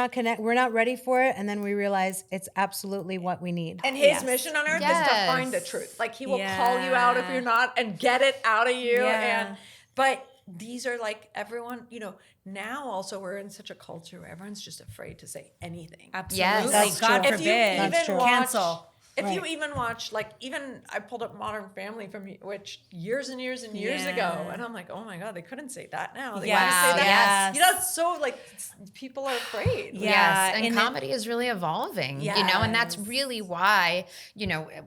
not ready for it, and then we realize it's absolutely what we need.
and his mission on earth is to
Yes.
find the truth. Like he will call you out if you're not and get it out of you.
Yeah.
But these are like everyone. Now also we're in such a culture where everyone's just afraid to say anything.
Absolutely.
That's
God
true.
If you
forbid.
even
That's true.
watch,
Cancel.
If you
Right.
even watch, I pulled up Modern Family from which years and years and years
Yeah.
ago, and I'm like, oh my god, they couldn't say that now. They
Yes,
couldn't say that.
yes.
It's so like people are afraid.
Yeah.
Yes, and
and
comedy is really evolving, and that's
Yes.
really why,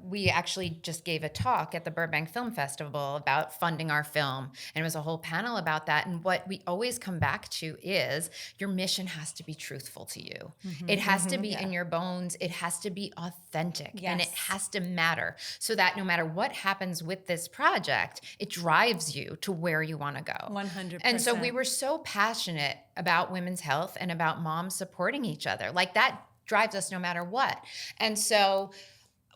we actually just gave a talk at the Burbank Film Festival about funding our film, and it was a whole panel about that. And what we always come back to is your mission has to be truthful to you. It has to be in your bones. It has to be authentic, and it
Yes.
has to matter so that no matter what happens with this project, it drives you to where you want to go.
100%.
And so we were so passionate about women's health and about moms supporting each other. Like that drives us no matter what. And so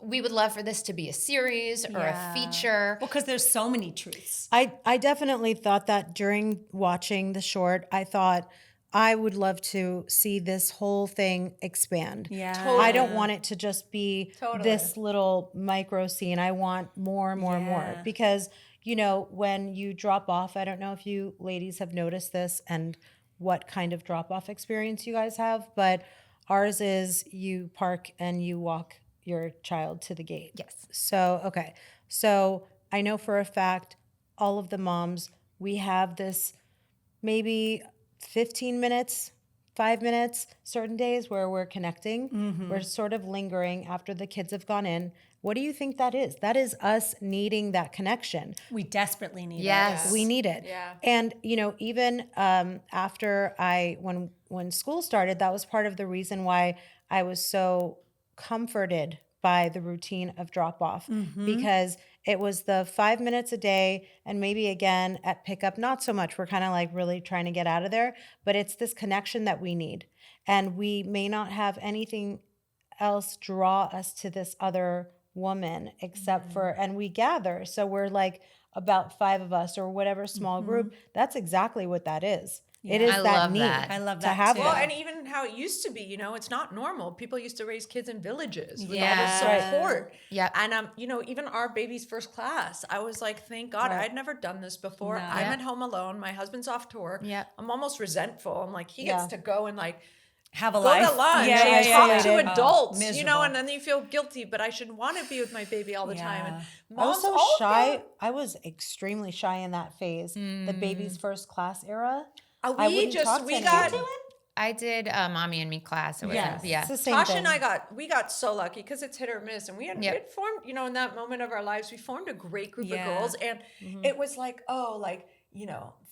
we would love for this to be a series or a feature.
Well, because there's so many truths.
I definitely thought that during watching the short, I thought I would love to see this whole thing expand.
Yeah.
I don't want it to just be
Totally.
this little micro scene. I want more and more and more
Yeah.
because, when you drop off, I don't know if you ladies have noticed this and what kind of drop off experience you guys have, but ours is you park and you walk your child to the gate.
Yes.
So, okay. So I know for a fact, all of the moms, we have this maybe 15 minutes, 5 minutes, certain days where we're connecting. We're sort of lingering after the kids have gone in. What do you think that is? That is us needing that connection.
We desperately need
Yes.
We need it.
Yeah.
And, even after when school started, that was part of the reason why I was so comforted by the routine of drop off because it was the 5 minutes a day and maybe again at pickup, not so much. We're kind of like really trying to get out of there, but it's this connection that we need. And we may not have anything else draw us to this other woman except for, and we gather. So we're like about 5 of us or whatever small group. That's exactly what that is. It is
I
that
love
need
that.
I love
to
that
have
too.
Well,
that.
and even how it used to be, it's not normal. People used to raise kids in villages with all
Yeah.
the support.
Yeah.
And even our baby's first class, I was like, thank God,
Right.
I'd never done this before.
No.
I'm
Yeah.
at home alone. My husband's off to work.
Yeah.
I'm almost resentful. I'm like, he gets
Yeah.
to go and like
Have a
go
life.
to lunch
Yeah,
and
yeah,
talk
yeah,
to
yeah.
adults,
Miserable.
and then you feel guilty, but I should want to be with my baby all the time. And
I was
moms
so
all
shy.
got-
I was extremely shy in that phase, the baby's first class era.
we
I wouldn't talk to
we
anyone.
got
I did Mommy and Me class. It was,
Yes.
yeah.
It's the same
Tasha
thing.
and I we got so lucky because it's hit or miss, and we had
Yep.
it formed. In that moment of our lives, we formed a great group
Yeah.
of girls, and it was like,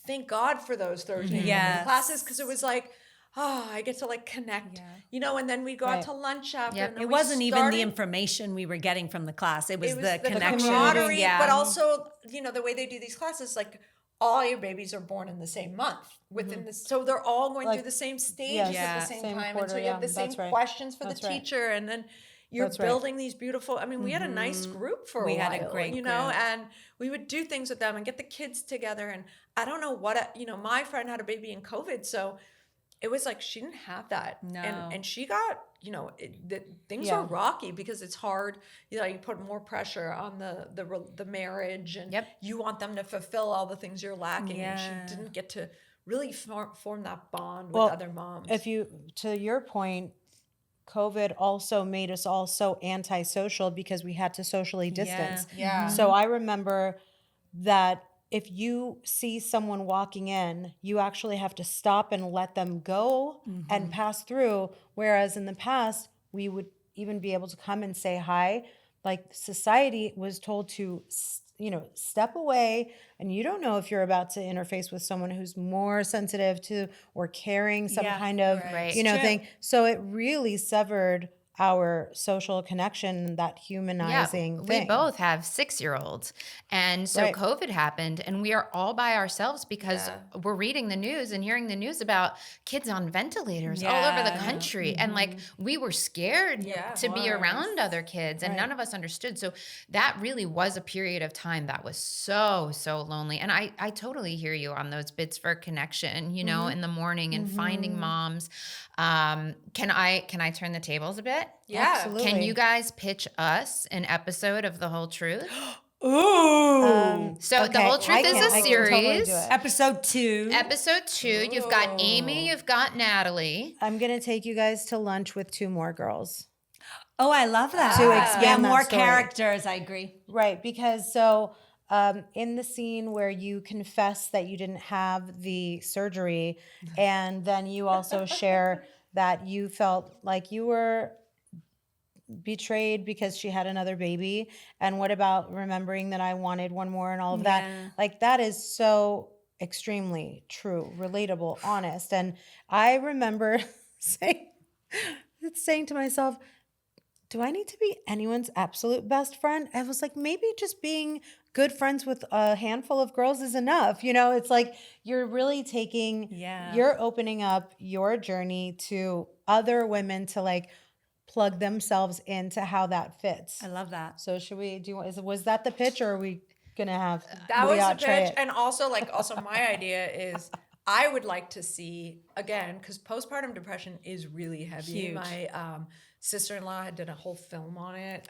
thank God for those Thursday morning
Yes.
classes because it was like, I get to like connect, and then we'd go out
Right.
to lunch after.
Yep.
And then
It
we
wasn't even the
started-
information we were getting from the class. It was,
it was
the connection.
camaraderie,
Yeah.
but also the way they do these classes, like all your babies are born in the same month within this, so they're all going
Like,
through the same stages
yes,
at
Yeah.
the same
same
time, and
quarter,
so you have the
yeah,
same
that's right.
questions for
That's
the
right.
teacher, and then you're
That's right.
building these beautiful, I mean, we had a nice group for a while,
had a great
you know,
group.
and we would do things with them and get the kids together. And I don't know what, you know, my friend had a baby in COVID. So it was like, she didn't have that.
No.
And she got, you know, things are rocky because it's hard. You know, you put more pressure on the marriage, and you want them to fulfill all the things you're lacking. And she didn't get to really form that bond with other moms.
To your point, COVID also made us all so antisocial because we had to socially distance.
Yeah.
So I remember that if you see someone walking in, you actually have to stop and let them go and pass through. Whereas in the past, we would even be able to come and say hi. Like society was told to, you know, step away, and you don't know if you're about to interface with someone who's more sensitive to or carrying some kind of, you know, thing. So it really severed our social connection, that humanizing thing.
We both have 6-year-olds. And so COVID happened, and we are all by ourselves because we're reading the news and hearing the news about kids on ventilators all over the country. And like, we were scared to be around other kids, and none of us understood. So that really was a period of time that was so, so lonely. And I totally hear you on those bits for connection, you know, in the morning and finding moms. Can I turn the tables a bit?
Yeah.
Absolutely.
Can you guys pitch us an episode of The Whole Truth?
Ooh.
So The Whole Truth is a
I can
series.
totally do it.
Episode 2.
Episode 2, you've got Amy, you've got Natalie.
I'm going to take you guys to lunch with 2 more girls.
Oh, I love that.
To expand
yeah,
that
more
story.
characters. I agree.
Right, because in the scene where you confess that you didn't have the surgery, and then you also share that you felt like you were betrayed because she had another baby, and what about remembering that I wanted one more and all of that? Like, that is so extremely true, relatable, honest. And I remember saying to myself, do I need to be anyone's absolute best friend? I was like, maybe just being good friends with a handful of girls is enough. You know, it's like you're really you're opening up your journey to other women to like plug themselves into how that fits.
I love that.
So should we was that the pitch, or are we gonna have
That was
Liat
the
try
pitch.
it?
And also my idea is I would like to see, again, because postpartum depression is really heavy.
Huge.
My sister-in-law had done a whole film on it.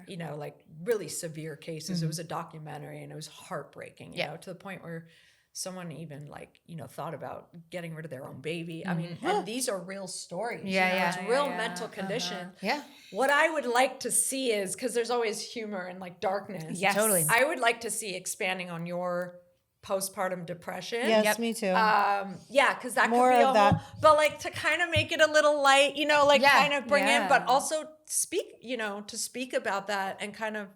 You know, like really severe cases. It was a documentary, and it was heartbreaking, you know, to the point where someone even like, you know, thought about getting rid of their own baby. I mean, and these are real stories.
Yeah,
you know,
yeah.
It's real mental condition.
Yeah.
What I would like to see is, because there's always humor and like darkness.
Yes.
Totally.
I would like to see expanding on your postpartum depression.
Yes, me too.
Yeah, because that
More
could be
of
a
that.
whole, but like to kind of make it a little light, you know, like kind of bring in, but also speak, you know, to speak about that and kind of,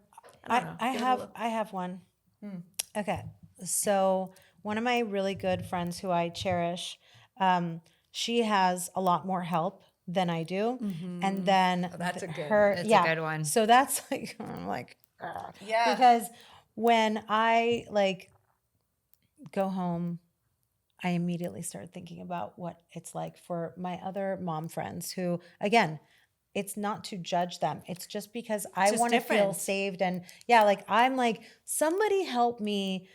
I don't know.
I have one. Okay. So one of my really good friends who I cherish, she has a lot more help than I do. And then
that's a good
That's a good one.
So that's like, I'm like, ugh.
Yeah.
Because when I like go home, I immediately start thinking about what it's like for my other mom friends who, again, it's not to judge them. It's just because I
just
want to feel
different.
saved. And yeah, like I'm like, somebody help me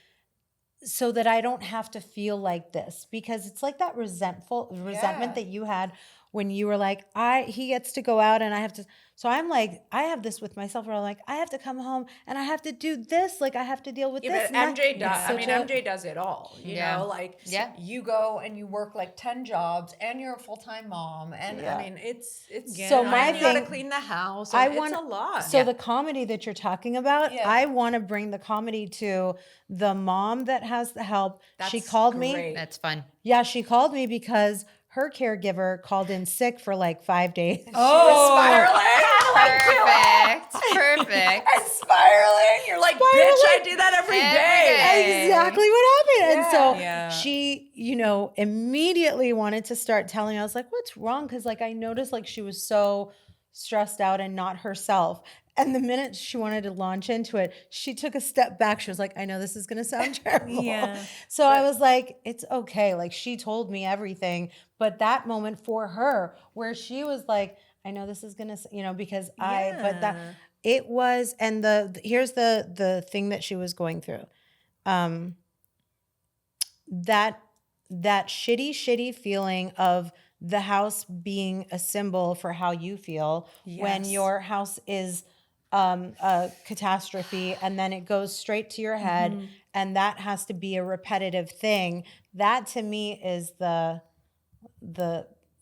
so that I don't have to feel like this, because it's like that resentment that you had when you were like, he gets to go out and I have to. So I'm like, I have this with myself where I'm like, I have to come home and I have to do this. Like I have to deal with
Yeah,
this.
but
and
MJ
that.
does. I mean, MJ does it all. You
Yeah.
know, like you go and you work like 10 jobs, and you're a full-time mom, and I mean, it's
So my
and you gotta
thing-
clean the house.
I
And
want
it's a lot.
So the comedy that you're talking about,
Yeah.
I want to bring the comedy to the mom that has the help. She
That's
called me.
great.
That's fun.
Yeah, she called me because her caregiver called in sick for like 5 days.
Perfect.
And spiraling. You're like, bitch, I do that every day.
Exactly what happened. And so
Yeah.
she, you know, immediately wanted to start telling me. I was like, what's wrong? Because like I noticed like she was so stressed out and not herself. And the minute she wanted to launch into it, she took a step back. She was like, I know this is going to sound terrible.
Yeah.
So I was like, it's okay. Like she told me everything. But that moment for her where she was like, I know this is gonna, because but that it was, and here's the thing that she was going through, that shitty feeling of the house being a symbol for how you feel when your house is a catastrophe, and then it goes straight to your head, and that has to be a repetitive thing. That to me is the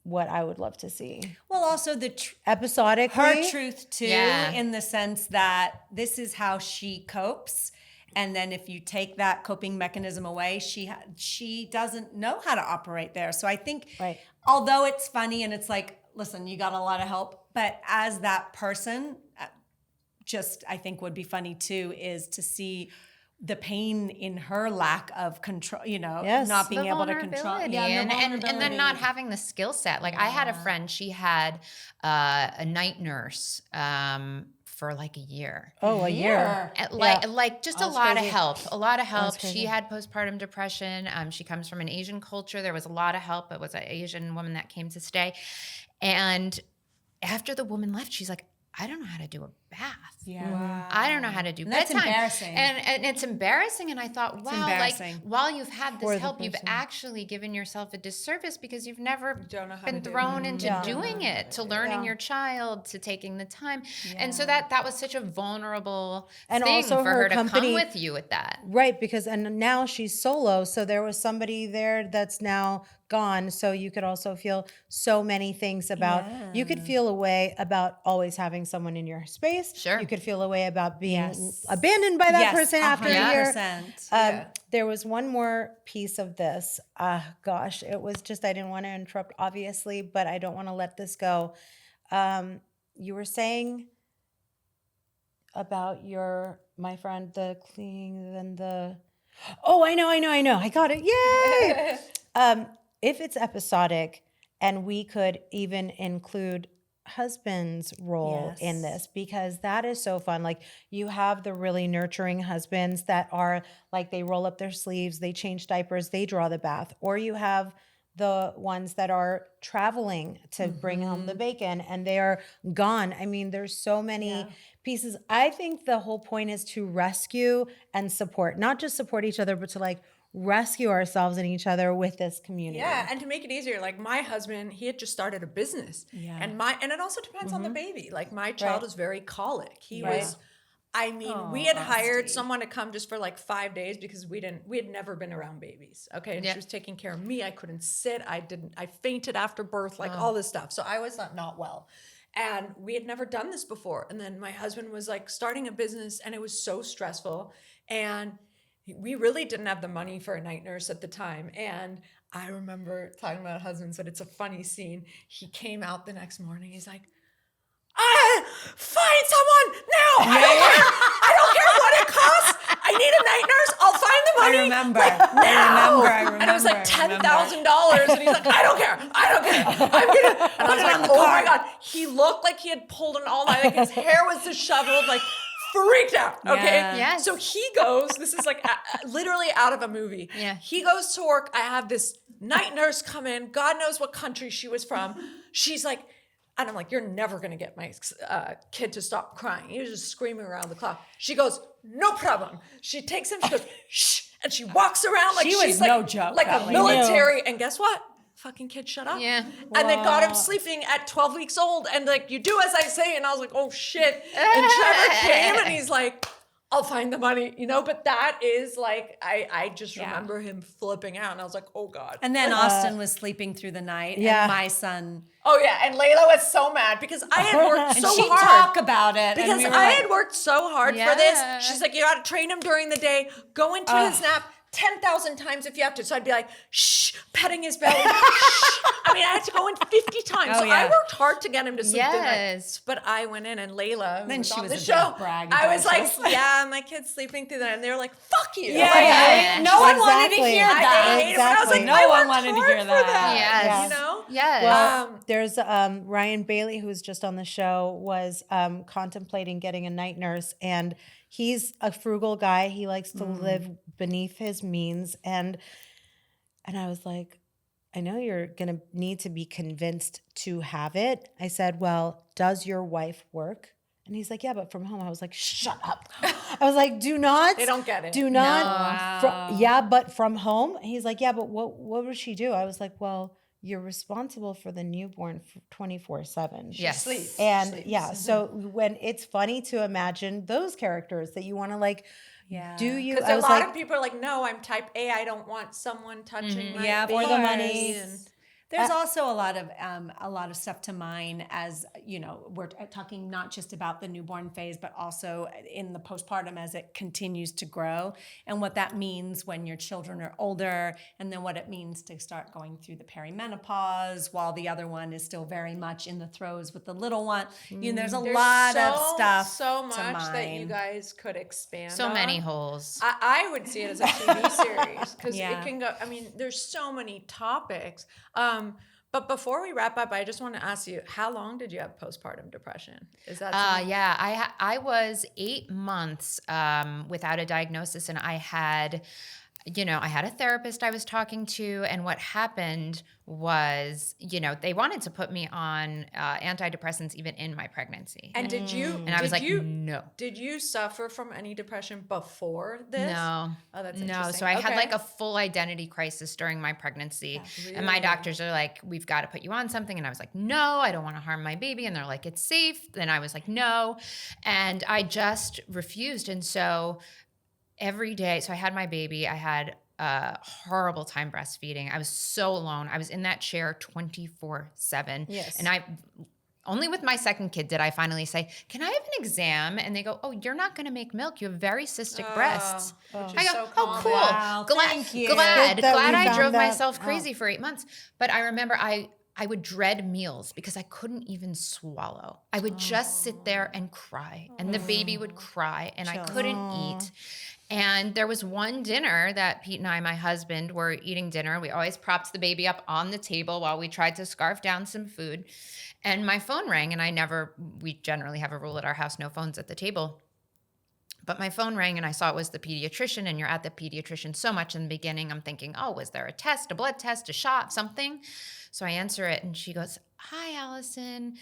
what I would love to see.
Well, also
Episodically,
her truth too,
Yeah.
in the sense that this is how she copes. And then if you take that coping mechanism away, she doesn't know how to operate there. So I think, although it's funny and it's like, listen, you got a lot of help, but as that person, just I think would be funny too, is to see the pain in her lack of control, not being able to control.
And then not having the skill set. Like I had a friend, she had a night nurse for like a year.
Oh, a year.
Like just a lot
crazy.
of help. A lot of help.
crazy.
She had postpartum depression. She comes from an Asian culture. There was a lot of help. It was an Asian woman that came to stay. And after the woman left, she's like, I don't know how to do a bath.
Yeah. Wow.
I don't know how to do
And that's
bedtime.
embarrassing.
And it's embarrassing. And I thought, wow, like while you've had
For
this
the
help, you've
person.
actually given yourself a disservice because you've never
don't know how
been
to do it.
thrown into doing it, to learning your child, to taking the time. And so that was such a vulnerable
And
thing
also
for
her
her to
company-
come with you with that.
Right, because and now she's solo, so there was somebody there that's now gone. So you could also feel so many things about. You could feel a way about always having someone in your space.
Sure.
You could feel a way about being abandoned by that person after a year.
100%.
There was one more piece of this. Gosh, it was just I didn't want to interrupt, obviously, but I don't want to let this go. You were saying about my friend, the cleaning and the. Oh, I know. I got it. Yay! If it's episodic, and we could even include husband's role in this, because that is so fun. Like you have the really nurturing husbands that are like, they roll up their sleeves, they change diapers, they draw the bath, or you have the ones that are traveling to bring home the bacon and they are gone. I mean, there's so many pieces. I think the whole point is to rescue and support, not just support each other, but to like rescue ourselves and each other with this community.
Yeah, and to make it easier, like my husband, he had just started a business.
Yeah.
And it also depends on the baby. Like my child was very colic. He was we had hired someone to come just for like 5 days because we had never been around babies. Okay. And she was taking care of me. I couldn't sit. I fainted after birth, like all this stuff. So I was not well. And we had never done this before. And then my husband was like starting a business and it was so stressful. And we really didn't have the money for a night nurse at the time. And I remember talking about husbands, but it's a funny scene. He came out the next morning. He's like, find someone now. I don't care what it costs. I need a night nurse. I'll find the money.
I remember.
I remember. And it was like $10,000. And he's like, I don't care. I'm gonna. And I was like, oh my God. He looked like he had pulled an all night. Like his hair was disheveled. Like freaked out. Okay.
Yeah.
Yes.
So he goes. This is like literally out of a movie.
Yeah.
He goes to work. I have this night nurse come in. God knows what country she was from. She's like. And I'm like, you're never going to get my kid to stop crying. He was just screaming around the clock. She goes, no problem. She takes him, she goes, shh. And she walks around like she's like,
no joke,
like a
Ellie.
military. And guess what? Fucking kid, shut up.
Yeah.
And they got him sleeping at 12 weeks old. And like, you do as I say. And I was like, oh shit. And Trevor came and he's like, I'll find the money, but that is like, I just remember him flipping out. And I was like, oh God.
And then Austin was sleeping through the night.
Yeah.
And my son.
Oh yeah, and Layla was so mad because I had worked
And
so
she'd
hard.
talk about it.
Because
and we were
I
like,
had worked so hard for
Yeah.
this. She's like, you got to train him during the day. Go into his nap 10,000 times if you have to. So I'd be like, shh, petting his belly. Shh. I mean, I had to go in 50 times.
Oh,
so
yeah.
I worked hard to get him to sleep the night.
Yes.
But I went in and Layla,
Then
was
she
on
was
the
a bit
show.
braggadocious.
I was like, yeah, my kid's sleeping through the night. And they were like, fuck you.
Yeah,
Like,
yeah. No one wanted to
Exactly.
hear
I
that.
hated it, but I was like,
Exactly.
No
I
one
worked
wanted to
hard
hear
for
that.
Yes.
You know?
Yes.
Well, there's Ryan Bailey, who was just on the show, was contemplating getting a night nurse, and he's a frugal guy. He likes to live beneath his means, and I was like, I know you're going to need to be convinced to have it. I said, well, does your wife work? And he's like, yeah, but from home. I was like, shut up. I was like, do not.
They don't get it.
Do not.
Wow.
Yeah, but from home. And he's like, yeah, but what would she do? I was like, well, you're responsible for the newborn 24/7.
Yes.
Sleeps.
And
Sleeps.
yeah, so when it's funny to imagine those characters that you want to like,
Yeah.
do you?
Because
I
a
was
lot
like,
of people are like, no, I'm type A. I don't want someone touching my
Yeah,
baby.
for the
money.
There's also a lot of stuff to mine as, you know, we're talking not just about the newborn phase, but also in the postpartum as it continues to grow and what that means when your children are older, and then what it means to start going through the perimenopause while the other one is still very much in the throes with the little one. You know, there's a lot of stuff
so
to
much that you
mine.
guys could expand
So
on.
many holes.
I would see it as a TV series because
Yeah.
it can go. I mean, there's so many topics. But before we wrap up, I just want to ask you, how long did you have postpartum depression? Is that something-
Yeah, I was 8 months without a diagnosis, and I had a therapist I was talking to, and what happened was, they wanted to put me on antidepressants even in my pregnancy.
And did you?
And I was like, no.
Did you suffer from any depression before this?
No.
Oh, that's
No.
interesting.
So I had
Okay.
like a full identity crisis during my pregnancy. And my doctors are like, we've got to put you on something. And I was like, no, I don't want to harm my baby. And they're like, it's safe. Then I was like, no. And I just refused. And so every day, so I had my baby. I had a horrible time breastfeeding. I was so alone. I was in that chair 24/7.
Yes.
And only with my second kid did I finally say, can I have an exam? And they go, oh, you're not going to make milk. You have very cystic breasts.
Which
I
is
go,
so
oh,
common.
cool.
Wow, thank you.
Glad
Good that we
I
found
drove
that
myself
out.
crazy for 8 months. But I remember I would dread meals because I couldn't even swallow. I would just sit there and cry, and the baby would cry, and I couldn't eat. And there was one dinner that Pete and I, my husband, were eating dinner. We always propped the baby up on the table while we tried to scarf down some food. And my phone rang, and we generally have a rule at our house, no phones at the table. But my phone rang, and I saw it was the pediatrician, and you're at the pediatrician so much in the beginning. I'm thinking, oh, was there a test, a blood test, a shot, something? So I answer it, and she goes, hi, Allison.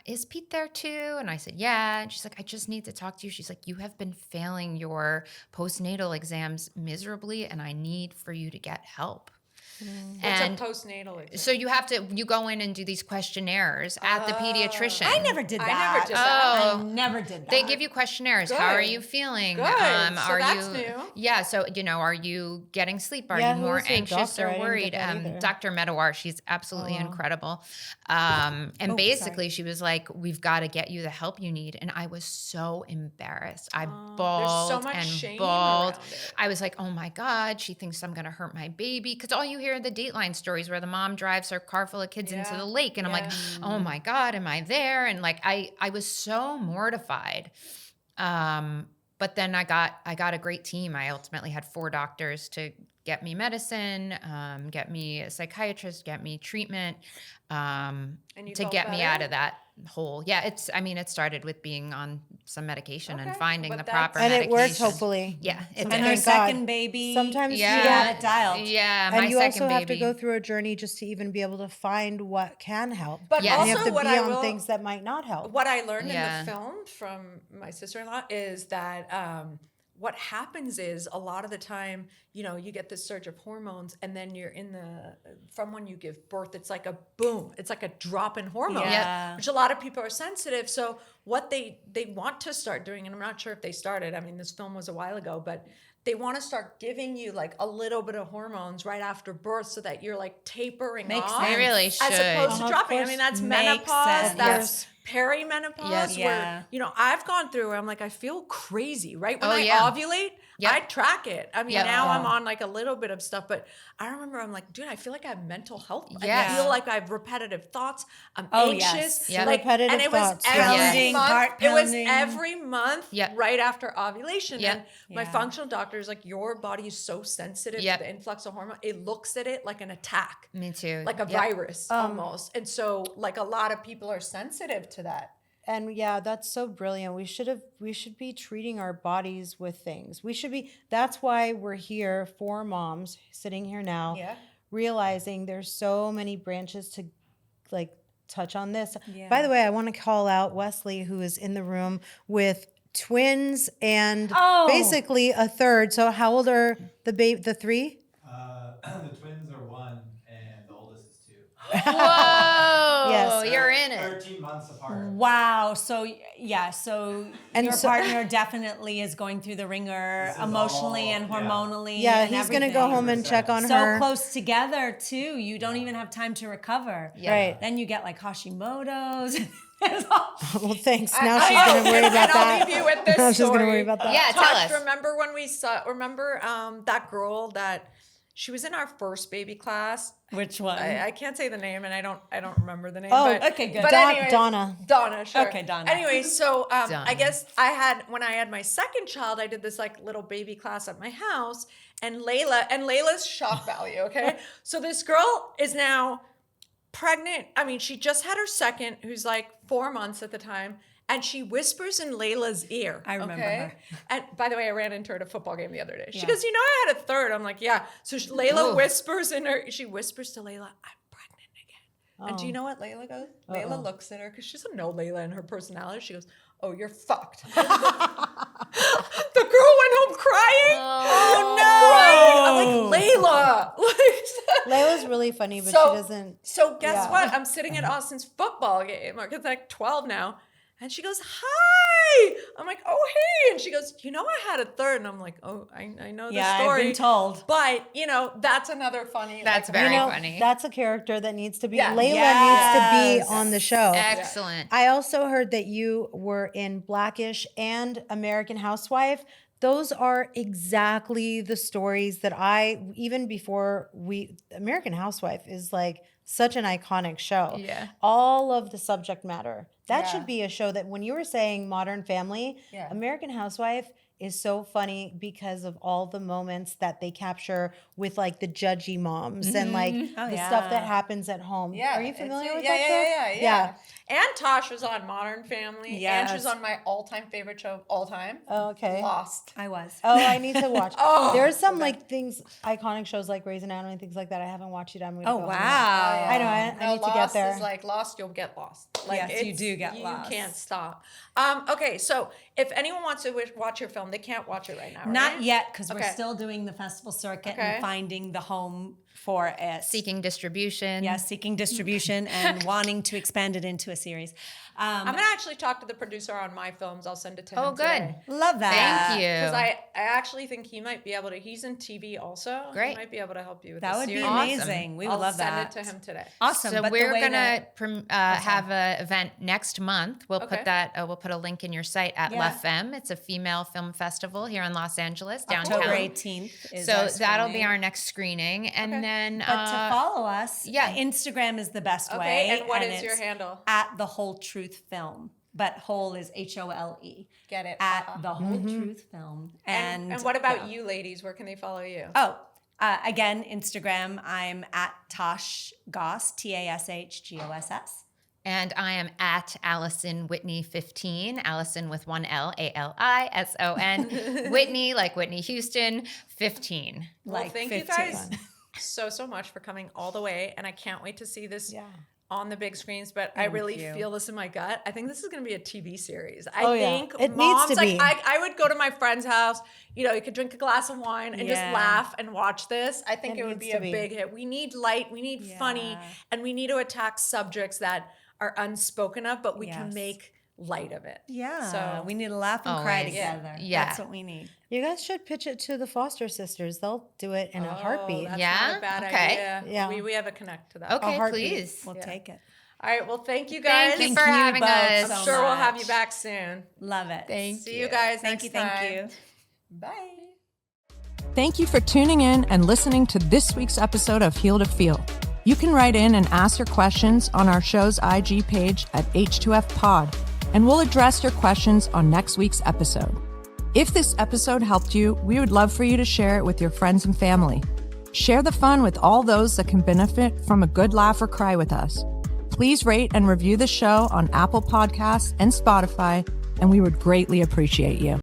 Is Pete there too? And I said, yeah. And she's like, I just need to talk to you. She's like, you have been failing your postnatal exams miserably, and I need for you to get help.
What's a postnatal exam?
So you go in and do these questionnaires at the pediatrician.
I never did that.
I never did that.
Oh.
I never did that.
They give you questionnaires. How are
Good.
you feeling?
Good. So
Are
that's
you?
new.
Yeah. So are you getting sleep? Are
Yeah,
you more
who's your
anxious
doctor? I
or
didn't
worried?
get that either.
Dr. Medawar, she's absolutely incredible. And basically, she was like, "We've got to get you the help you need." And I was so embarrassed. I bawled
There's so much
and
shame
bawled.
around it.
I was like, "Oh my God, she thinks I'm going to hurt my baby." Because all you hear are the Dateline stories where the mom drives her car full of kids into
Yeah.
the lake, and I'm like,
Yeah.
"Oh my God, am I there?" And like, I was so mortified. But then I got a great team. I ultimately had 4 doctors to get me medicine, get me a psychiatrist, get me treatment,
you
to
felt
get me
better?
out of that hole. Yeah, it started with being on some medication and
Okay,
finding
but
the
that's-
proper
And it
medication.
worked, hopefully.
Yeah, it
And
did.
her
Thank God.
second baby.
Sometimes
Yeah.
you
got
don't-
it dialed.
Yeah, my
and you
second
also have to
baby.
go through a journey just to even be able to find what can help.
But
Yes.
And you have
also
to
what
be
I
on
will,
things that might not help.
what I learned
Yeah.
in the film from my sister-in-law is that what happens is a lot of the time, you get this surge of hormones, and then you're from when you give birth, it's like a boom. It's like a drop in hormones,
Yeah.
which a lot of people are sensitive. So what they want to start doing, and I'm not sure if they started, I mean, this film was a while ago, but they want to start giving you like a little bit of hormones right after birth so that you're like tapering
Makes
off.
sense.
They really should.
As opposed to
Of
dropping. I
course.
mean, that's
Makes
menopause.
sense.
That's perimenopause.
Yes.
Yeah.
Where, I've gone through where I'm like, I feel crazy, right? When
Oh,
I
yeah.
ovulate,
Yep.
I track it. I mean,
Yep.
now I'm
Wow.
on like a little bit of stuff, but I remember I'm like, dude, I feel like I have mental health.
Yes.
I feel like I have repetitive thoughts. I'm
Oh,
anxious.
yes.
Yep.
Like,
Repetitive
and it was
thoughts,
every
yeah.
Pounding,
month.
heart
It was
pounding.
every month
Yep.
right after ovulation.
Yep.
And my
Yeah.
functional doctor is like, your body is so sensitive
Yep.
to the influx of hormone. It looks at it like an attack,
Me too.
like a
Yep.
virus almost. And so like a lot of people are sensitive to that.
And yeah, that's so brilliant. We should be treating our bodies with things. That's why we're here, 4 moms sitting here now,
Yeah.
realizing there's so many branches to like touch on this.
Yeah.
By the way, I want to call out Wesley, who is in the room with twins and basically a third. So how old are the three?
The twins are 1 and the oldest is 2.
Whoa,
Yes.
you're in it.
13 months apart.
Wow. So yeah. So
And
your
so-
partner definitely is going through the ringer
This is
emotionally
all-
and
yeah.
hormonally.
Yeah,
and
he's going to go
everything.
home and check on
So
her.
close together too. You don't even have time to recover.
Yeah.
Right.
Then you get like Hashimoto's.
Well, thanks. Now she's going to worry about
and
that.
I'll leave you with this
Now she's
story.
going to worry about that.
Yeah, tell
Tash,
us.
remember when we saw? Remember that girl that she was in our first baby class.
Which one?
I can't say the name, and I don't remember the name.
Oh,
but,
okay, good.
But anyway,
Donna.
Donna, sure.
Okay, Donna.
Anyway, so
Donna.
I guess when I had my second child, I did this like little baby class at my house, and Layla's shock value. Okay, so this girl is now pregnant. I mean, she just had her second, who's like 4 months at the time. And she whispers in Layla's ear.
I remember
okay?
her.
And by the way, I ran into her at a football game the other day. She
Yeah.
goes, I had a third. I'm like, yeah. So Layla whispers in her, she whispers to Layla, I'm pregnant again. And do you know what Layla goes? Layla looks at her because she doesn't know Layla and her personality. She goes, oh, you're fucked. The girl went home crying. I'm like, Layla.
Layla's really funny, but
So-
she doesn't.
So guess
Yeah.
what? I'm sitting at Austin's football game. It's like 12 now. And she goes, hi. I'm like, oh, hey. And she goes, I had a third. And I'm like, oh, I know the
Yeah,
story.
I've been told.
But, that's another funny.
That's
like,
very funny.
That's a character that needs to be.
Yeah.
Layla
Yes.
needs to be on the show.
Excellent.
I also heard that you were in Blackish and American Housewife. Those are exactly the stories that even before American Housewife is like such an iconic show.
Yeah.
All of the subject matter. That
Yeah.
should be a show that when you were saying Modern Family,
Yeah.
American Housewife is so funny because of all the moments that they capture with like the judgy moms and like
Oh,
the
yeah.
stuff that happens at home.
Yeah.
Are you familiar with
yeah,
that show?
yeah. And Tosh was on Modern Family. And
Yes.
she was on my all-time favorite show of all time.
Oh, okay.
Lost.
I was.
Oh, I need to watch.
Oh,
There's some like things, iconic shows like Grey's Anatomy and things like that. I haven't watched it. I'm gonna
Oh,
go home
wow.
and- I know. I
No,
need to get
Lost
there.
is like Lost, you'll get lost. Like
Yes, you
it's-
do get lost.
You can't stop. Okay, so if anyone wants to watch your film, they can't watch it right now,
Not
right?
yet, because we're
Okay.
still doing the festival circuit
Okay.
and finding the home for it.
Seeking distribution.
Yes, seeking distribution and wanting to expand it into a series.
I'm gonna actually talk to the producer on my films. I'll send it to him.
Oh, good.
Love that.
Thank you.
Because I actually think he might be able to. He's in TV also.
Great.
He might be able to help you with
That
the
would be
series.
amazing. We would
I'll
love
send
that.
it to him today.
Awesome.
So
but the
we're
way
gonna
to-
have an event next month. We'll
Okay.
put that. We'll put a link in your site at
Yeah.
La Femme. It's a female film festival here in Los Angeles, downtown.
October 18th is
So
our
that'll be
screening.
our next screening, and
Okay.
then
But to follow us,
yeah.
Instagram is the best
Okay,
way.
and what is your
it's
handle?
At The Whole Truth Film. But whole is HOLE.
Get it.
At The Whole Truth Film.
And what about you, ladies? Where can they follow you?
Oh, again, Instagram, I'm at Tash Gerszt, TASHGOSS.
and I am at Alison Whitney 15. Alison with one L, ALISON. Whitney, like Whitney Houston, 15.
Well,
Like
thank
15.
you guys so much for coming all the way, and I can't wait to see this
Yeah.
on the big screens. But I
Thank
really
you.
feel this in my gut. I think this is going to be a TV series.
Oh,
I
yeah.
think
It needs
moms,
to be.
I would go to my friend's house. You could drink a glass of wine and just
Yeah.
laugh and watch this. I think
It
it would
needs
be
to
a
be.
big hit. We need light. We need funny,
Yeah.
and we need to attack subjects that are unspoken of, but we can
Yes.
make light of it.
Yeah.
So
we need to laugh and cry
Always. Yeah.
together.
Yeah.
That's what we need.
You guys should pitch it to the Foster sisters. They'll do it in a heartbeat.
That's
Yeah?
not a bad
Okay.
idea.
Yeah.
We have a connect to that.
Okay,
heartbeat.
please.
We'll take it.
All right. Well, thank you guys.
Thank you
Thank
for
you
having
both
us.
so
I'm sure we'll have
much.
you back soon.
Love it.
See you guys
Thank
next
you.
time.
Thank you.
Bye.
Thank you for tuning in and listening to this week's episode of Heal to Feel. You can write in and ask your questions on our show's IG page at H2F Pod, and we'll address your questions on next week's episode. If this episode helped you, we would love for you to share it with your friends and family. Share the fun with all those that can benefit from a good laugh or cry with us. Please rate and review the show on Apple Podcasts and Spotify, and we would greatly appreciate you.